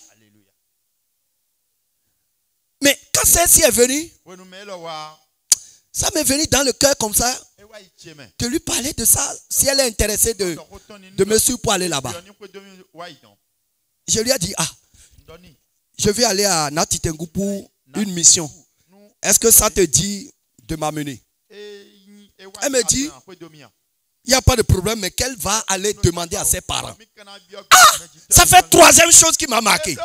Speaker 1: Mais quand celle-ci est venue, ça m'est venu dans le cœur comme ça, de lui parler de ça, si elle est intéressée de me suivre pour aller là-bas. Je lui ai dit, ah, je vais aller à Natitengu pour une mission. Est-ce que ça te dit de m'amener? Elle me dit, il n'y a pas de problème, mais qu'elle va aller demander à ses parents. Ah, ça fait 3e chose qui m'a marqué.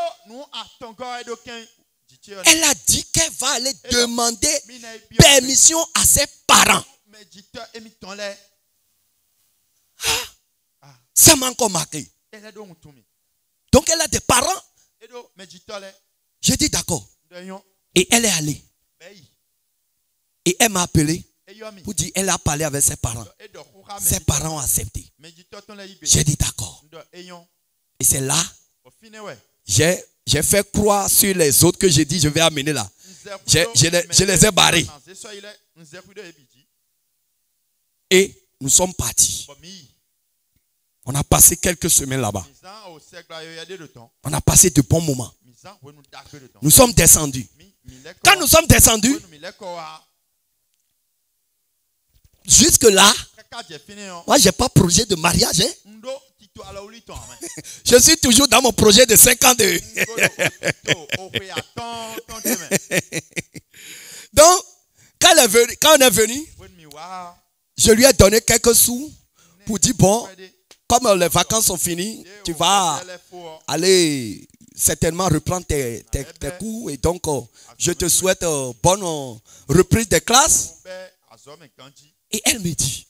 Speaker 1: Elle a dit qu'elle va aller demander permission à ses parents. Ah, ça m'a encore marqué. Donc elle a des parents. J'ai dit d'accord. Et elle est allée. Et elle m'a appelé pour dire elle a parlé avec ses parents. Ses parents ont accepté. J'ai dit d'accord. Et c'est là, j'ai fait croire sur les autres que j'ai dit je vais amener là. Je les ai barrés. Et nous sommes partis. On a passé quelques semaines là-bas. On a passé de bons moments. Nous sommes descendus. Quand nous sommes descendus, jusque là, moi j'ai pas projet de mariage. Je suis toujours dans mon projet de 5 ans de... Donc, quand on est venu, je lui ai donné quelques sous pour dire, bon, comme les vacances sont finies, tu vas aller certainement reprendre tes cours. Et donc, je te souhaite bonne reprise des classes. Et elle me dit,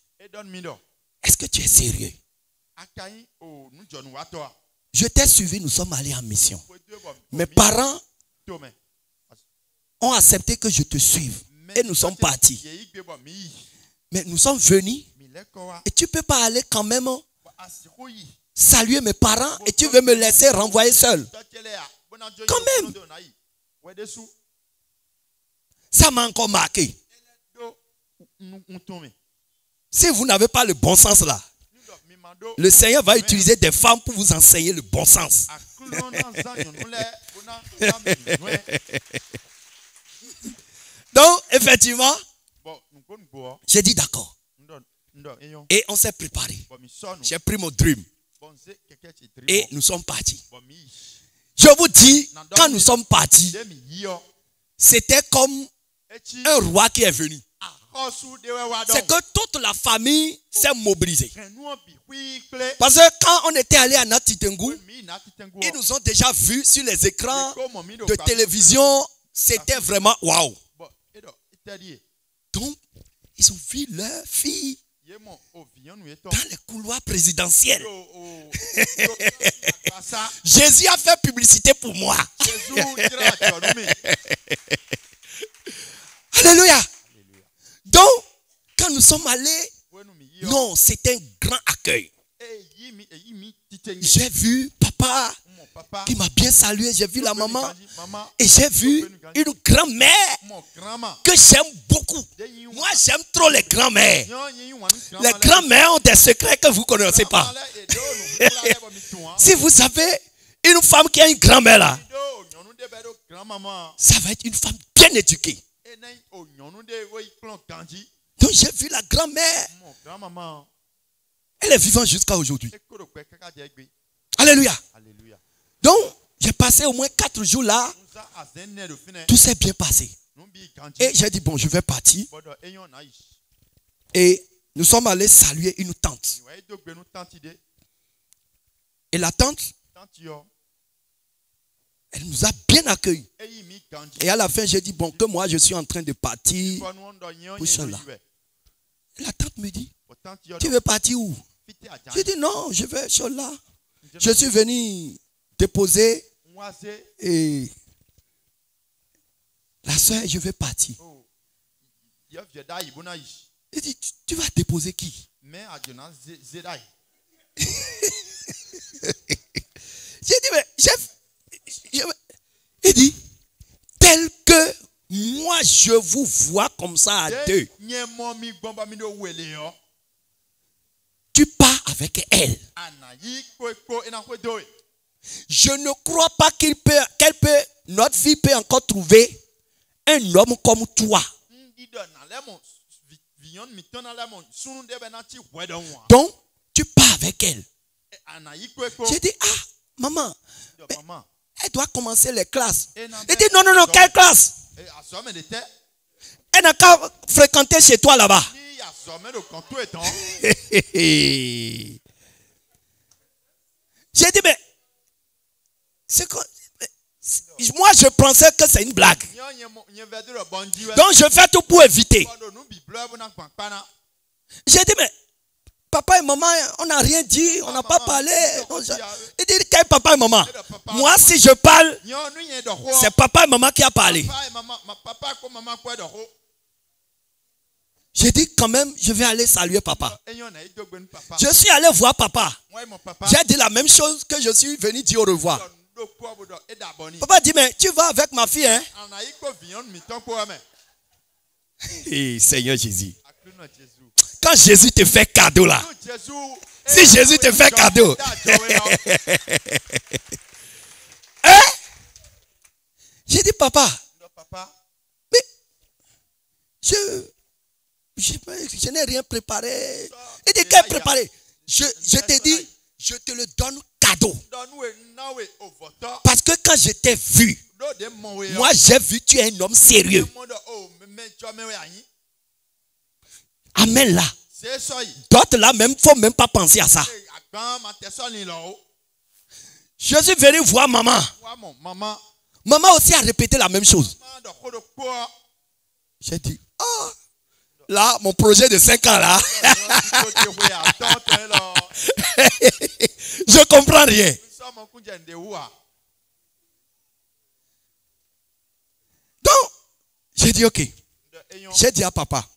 Speaker 1: est-ce que tu es sérieux? Je t'ai suivi, nous sommes allés en mission. Mes parents ont accepté que je te suive. Et nous sommes partis. Mais nous sommes venus. Et tu ne peux pas aller quand même saluer mes parents et tu veux me laisser renvoyer seul. Quand même. Ça m'a encore marqué. Si vous n'avez pas le bon sens là, le Seigneur va utiliser des femmes pour vous enseigner le bon sens. Donc, effectivement, j'ai dit d'accord. Et on s'est préparé. J'ai pris mon dream. Et nous sommes partis. Je vous dis, quand nous sommes partis, c'était comme un roi qui est venu. C'est que toute la famille s'est mobilisée. Parce que quand on était allé à Natitengu, ils nous ont déjà vus sur les écrans de télévision. C'était vraiment waouh. Donc, ils ont vu leur fille dans les couloirs présidentiels. Jésus a fait publicité pour moi. Alléluia. Donc, quand nous sommes allés, non, c'était un grand accueil. J'ai vu papa qui m'a bien salué, j'ai vu la maman et j'ai vu une grand-mère que j'aime beaucoup. Moi, j'aime trop les grand-mères. Les grand-mères ont des secrets que vous ne connaissez pas. Si vous avez une femme qui a une grand-mère là, ça va être une femme bien éduquée. Donc j'ai vu la grand-mère. Elle est vivante jusqu'à aujourd'hui. Alléluia. Donc j'ai passé au moins 4 jours là. Tout s'est bien passé. Et j'ai dit bon, je vais partir. Et nous sommes allés saluer une tante. Et la tante, elle nous a bien accueillis. Et à la fin, j'ai dit, bon, que moi, je suis en train de partir pour cela. Et la tante me dit, tu veux partir où? J'ai dit, non, je vais cela. Je suis venu déposer et la soeur, je vais partir. Il dit, tu vas déposer qui? J'ai dit, mais chef, il dit, tel que moi je vous vois comme ça à deux, tu pars avec elle. Je ne crois pas notre fille peut encore trouver un homme comme toi. Donc, tu pars avec elle. J'ai dit, ah, maman, elle doit commencer les classes. Elle dit, non, non, non, quelle classe? Elle n'a qu'à fréquenter chez toi là-bas. J'ai dit, mais moi je pensais que c'est une blague. Donc je fais tout pour éviter. J'ai dit, mais papa et maman, on n'a rien dit, on n'a pas parlé. Il dit, quel papa et maman? Moi, si je parle, c'est papa et maman qui a parlé. J'ai dit, quand même, je vais aller saluer papa. Je suis allé voir papa. J'ai dit la même chose que je suis venu dire au revoir. Papa dit, mais tu vas avec ma fille, hein? Et Seigneur Jésus. Quand Jésus te fait cadeau là, si Jésus te fait cadeau, hein? J'ai dit, papa, mais je n'ai rien préparé. Il dit, qu'est-ce préparé? Je te dis, je te le donne cadeau. Parce que quand je t'ai vu, moi j'ai vu tu es un homme sérieux. Amen là. D'autres là même, faut même pas penser à ça. Je suis venu voir maman. Maman aussi a répété la même chose. J'ai dit, oh, là, mon projet de 5 ans là. Je comprends rien. Donc, j'ai dit, ok. J'ai dit à papa,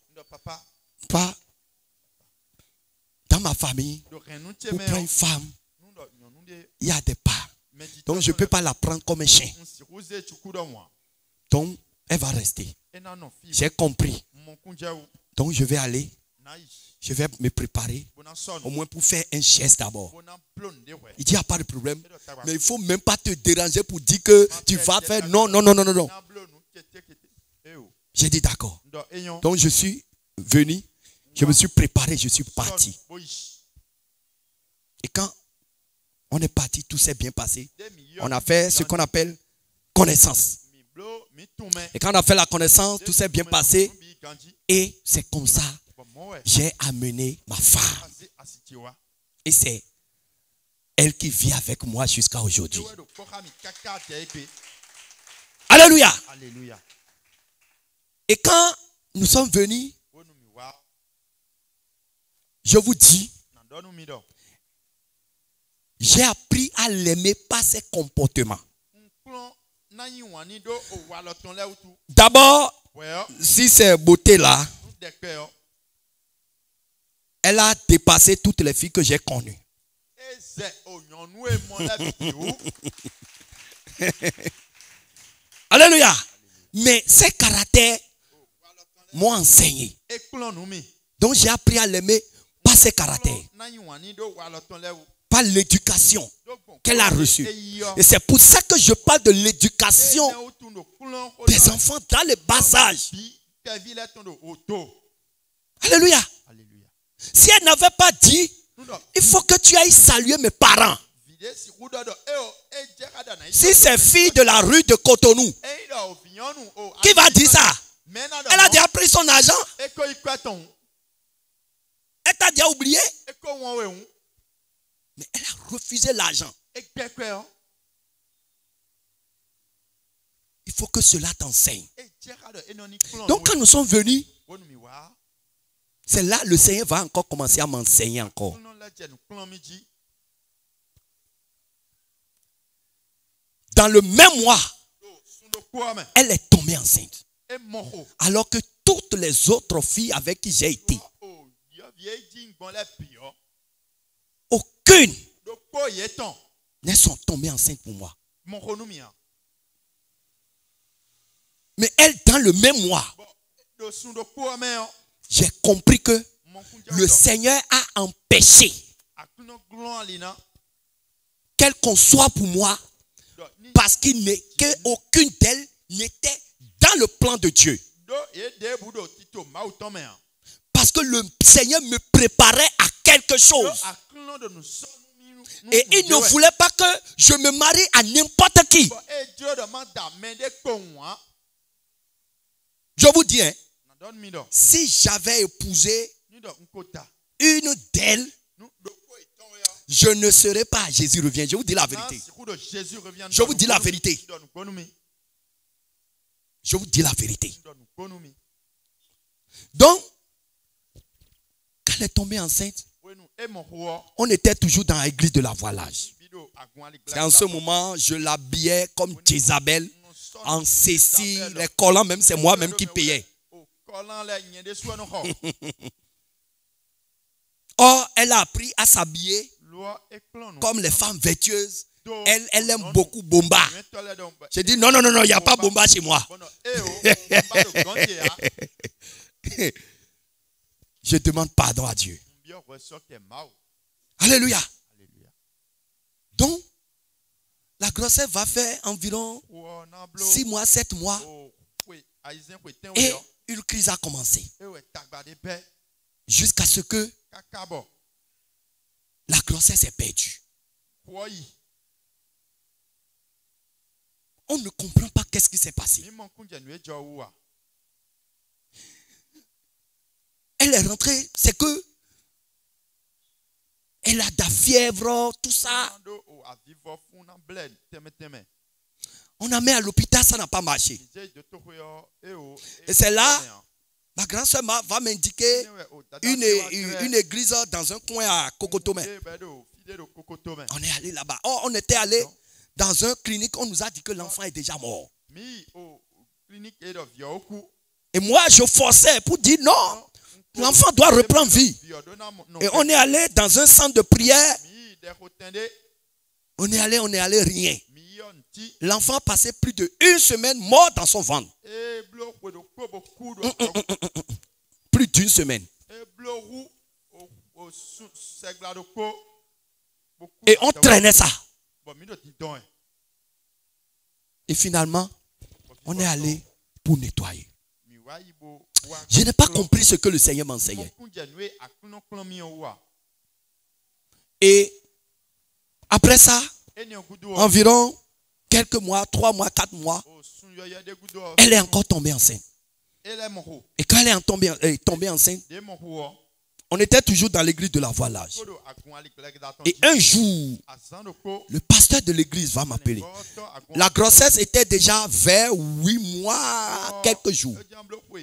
Speaker 1: pas dans ma famille, pour prendre une femme, il y a des parts. Donc, je ne peux pas la prendre comme un chien. Donc, elle va rester. J'ai compris. Donc, je vais aller Je vais me préparer au moins pour faire un geste d'abord. Il dit, il n'y a pas de problème. Mais il ne faut même pas te déranger pour dire que tu vas faire. Non, non, non, non, non, non. J'ai dit d'accord. Donc je suis venu, je me suis préparé, je suis parti. Et quand on est parti, tout s'est bien passé. On a fait ce qu'on appelle connaissance. Et quand on a fait la connaissance, tout s'est bien passé. Et c'est comme ça j'ai amené ma femme. Et c'est elle qui vit avec moi jusqu'à aujourd'hui. Alléluia. Et quand nous sommes venus, je vous dis, j'ai appris à l'aimer par ses comportements. D'abord, si c'est beauté là, elle a dépassé toutes les filles que j'ai connues. Alléluia. Mais ses caractères m'ont enseigné. Donc j'ai appris à l'aimer par ses caractères, par l'éducation qu'elle a reçue. Et c'est pour ça que je parle de l'éducation des enfants dans le bas âge. Alléluia. Si elle n'avait pas dit, il faut que tu ailles saluer mes parents. Si c'est fille de la rue de Cotonou, qui va dire ça? Elle a déjà pris son argent. Elle t'a déjà oublié. Mais elle a refusé l'argent. Il faut que cela t'enseigne. Donc quand nous sommes venus, c'est là le Seigneur va encore commencer à m'enseigner encore. Dans le même mois, elle est tombée enceinte. Alors que toutes les autres filles avec qui j'ai été, aucune ne sont tombées enceintes pour moi. Mais elle, dans le même mois, j'ai compris que le Seigneur a empêché qu'elle conçoive pour moi parce qu'aucune d'elles n'était dans le plan de Dieu. Parce que le Seigneur me préparait à quelque chose. Et il ne voulait pas que je me marie à n'importe qui. Je vous dis, hein, si j'avais épousé une d'elles, je ne serais pas Jésus revient. Je vous dis la vérité. Je vous dis la vérité. Je vous dis la vérité. Donc, quand elle est tombée enceinte, on était toujours dans l'église de la voilage. Et en ce moment, je l'habillais comme Jézabel, en Cécile, les collants, même c'est moi-même qui payais. Or, elle a appris à s'habiller comme les femmes vertueuses. Elle aime beaucoup Bomba. J'ai dit non, non, non, non, il n'y a pas Bomba chez moi. Je demande pardon à Dieu. Alléluia. Donc, la grossesse va faire environ 6 mois, 7 mois. Et une crise a commencé. Jusqu'à ce que la grossesse est perdue. On ne comprend pas qu'est-ce qui s'est passé. Elle est rentrée, c'est que elle a de la fièvre, tout ça. On a mis à l'hôpital, ça n'a pas marché. Et c'est là, ma grande soeur va m'indiquer une église dans un coin à Kokotomé. On est allé là-bas. Oh, on était allé dans une clinique, on nous a dit que l'enfant est déjà mort. Et moi, je forçais pour dire non, l'enfant doit reprendre vie. Et on est allé dans un centre de prière. On est allé, rien. L'enfant passait plus d'1 semaine mort dans son ventre. Plus d'1 semaine. Et on traînait ça. Et finalement, on est allé pour nettoyer. Je n'ai pas compris ce que le Seigneur m'enseignait. Et après ça, environ quelques mois, 3 mois, 4 mois, elle est encore tombée enceinte. Et quand elle est tombée enceinte, on était toujours dans l'église de la voilage. Et un jour, le pasteur de l'église va m'appeler. La grossesse était déjà vers 8 mois, quelques jours.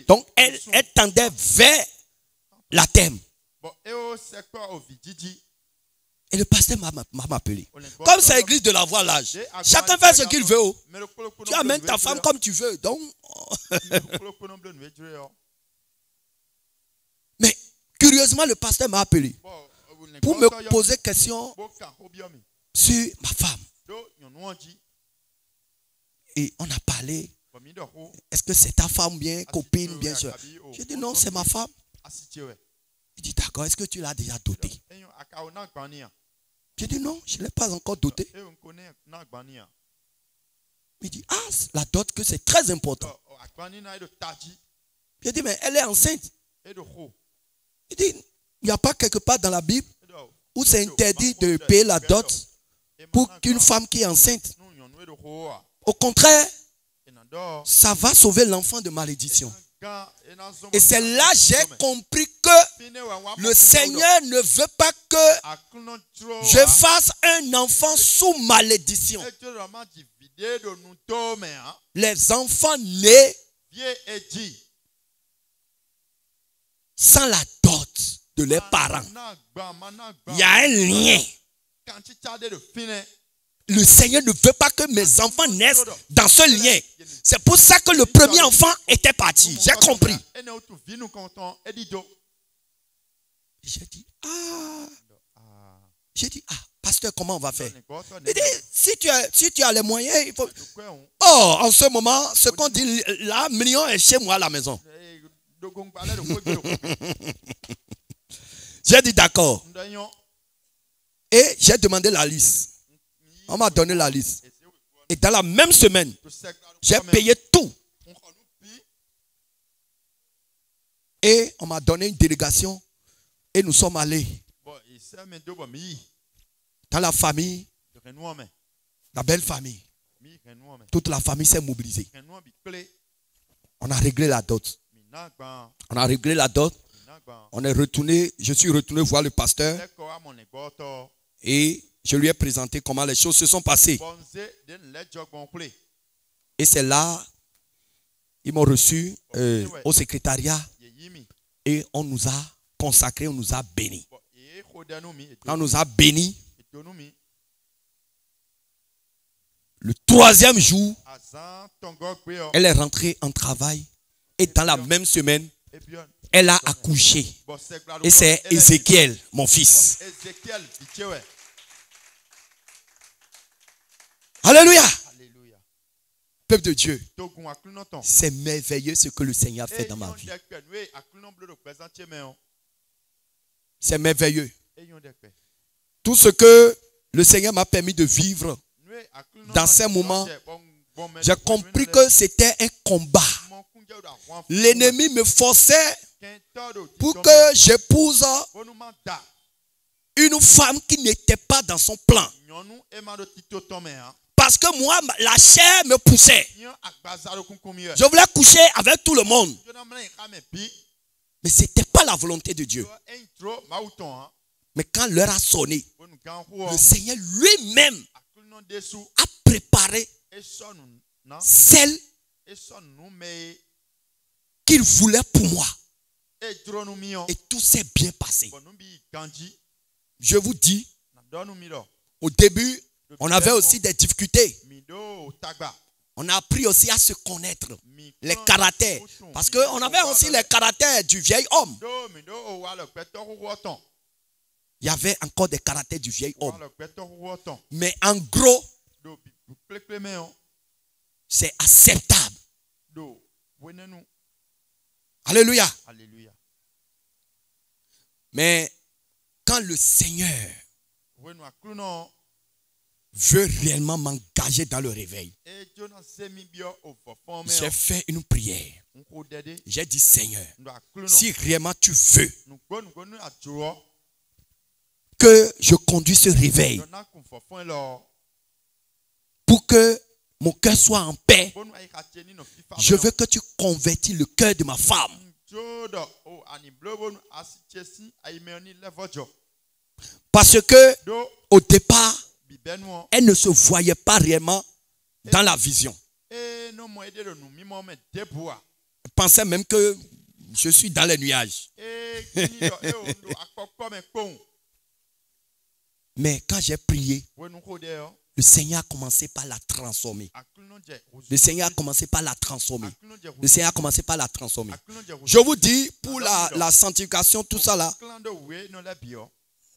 Speaker 1: Donc, elle tendait vers la terme. Et le pasteur m'a appelé. Comme c'est l'église de la voilage, chacun fait ce qu'il veut. Tu amènes ta femme comme tu veux. Donc, mais curieusement, le pasteur m'a appelé pour me poser question sur ma femme. Et on a parlé. Est-ce que c'est ta femme bien, copine, bien sûr? J'ai dit non, c'est ma femme. Il dit d'accord, est-ce que tu l'as déjà dotée? J'ai dit non, je ne l'ai pas encore dotée. Il dit ah, la dot, que c'est très important. J'ai dit mais elle est enceinte. Il dit il n'y a pas quelque part dans la Bible où c'est interdit de payer la dot pour qu'une femme qui est enceinte. Au contraire, ça va sauver l'enfant de malédiction. Et c'est là que j'ai compris que le Seigneur ne veut pas que je fasse un enfant sous malédiction. Les enfants nés sans la dot de leurs parents, il y a un lien. Le Seigneur ne veut pas que mes enfants naissent dans ce lien. C'est pour ça que le premier enfant était parti. J'ai compris. J'ai dit, pasteur, comment on va faire? Il dit, si tu as les moyens, il faut... Oh, en ce moment, ce qu'on dit là, million est chez moi à la maison. J'ai dit d'accord. Et j'ai demandé la liste. On m'a donné la liste. Et dans la même semaine, j'ai payé tout. Et on m'a donné une délégation. Et nous sommes allés dans la famille, la belle famille. Toute la famille s'est mobilisée. On a réglé la dot. On a réglé la dot. On est retourné, je suis retourné voir le pasteur. Et je lui ai présenté comment les choses se sont passées. Et c'est là, ils m'ont reçu au secrétariat. Et on nous a consacrés, on nous a bénis. On nous a bénis. Le 3e jour, elle est rentrée en travail. Et dans la même semaine, elle a accouché. Et c'est Ézéchiel, mon fils. Alléluia. Peuple de Dieu, c'est merveilleux ce que le Seigneur fait dans ma vie. C'est merveilleux. Tout ce que le Seigneur m'a permis de vivre dans ces moments, j'ai compris que c'était un combat. L'ennemi me forçait pour que j'épouse une femme qui n'était pas dans son plan. Parce que moi, la chair me poussait. Je voulais coucher avec tout le monde. Mais ce n'était pas la volonté de Dieu. Mais quand l'heure a sonné, le Seigneur lui-même a préparé celle qu'il voulait pour moi. Et tout s'est bien passé. Je vous dis, au début, on avait aussi des difficultés. On a appris aussi à se connaître, les caractères. Parce qu'on avait aussi les caractères du vieil homme. Il y avait encore des caractères du vieil homme. Mais en gros, c'est acceptable. Alléluia. Mais quand le Seigneur veut réellement m'engager dans le réveil, j'ai fait une prière. J'ai dit, Seigneur, si réellement tu veux que je conduise ce réveil pour que mon cœur soit en paix, je veux que tu convertis le cœur de ma femme. Parce que au départ, elle ne se voyait pas réellement dans la vision. Elle pensait même que je suis dans les nuages. Mais quand j'ai prié, le Seigneur a commencé par la transformer. Le Seigneur a commencé par la transformer. Le Seigneur a commencé par la transformer. Je vous dis, pour la sanctification, tout ça là,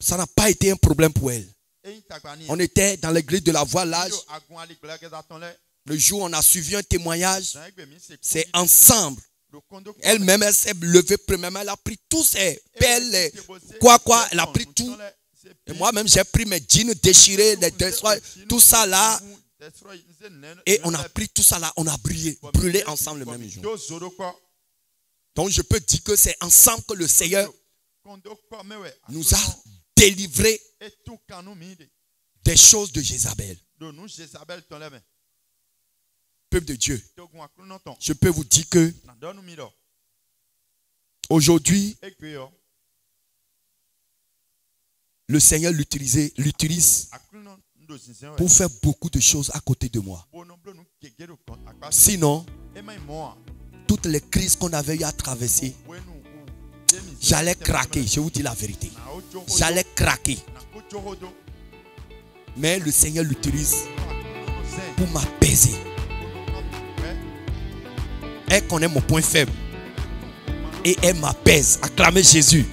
Speaker 1: ça n'a pas été un problème pour elle. On était dans l'église de la Voilage. Le jour où on a suivi un témoignage, c'est ensemble. Elle-même, elle s'est levée premièrement, elle a pris tous ses pelles, elle a pris tout. Et moi-même, j'ai pris mes jeans déchirés, tout ça là. Et on a pris tout ça là, on a brûlé ensemble le même jour. Donc je peux dire que c'est ensemble que le Seigneur nous a délivrés des choses de Jézabel. Peuple de Dieu, je peux vous dire que aujourd'hui, le Seigneur l'utilise pour faire beaucoup de choses à côté de moi. Sinon, toutes les crises qu'on avait eu à traverser, j'allais craquer, je vous dis la vérité. J'allais craquer. Mais le Seigneur l'utilise pour m'apaiser. Elle connaît mon point faible. Et elle m'apaise. Acclamez Jésus.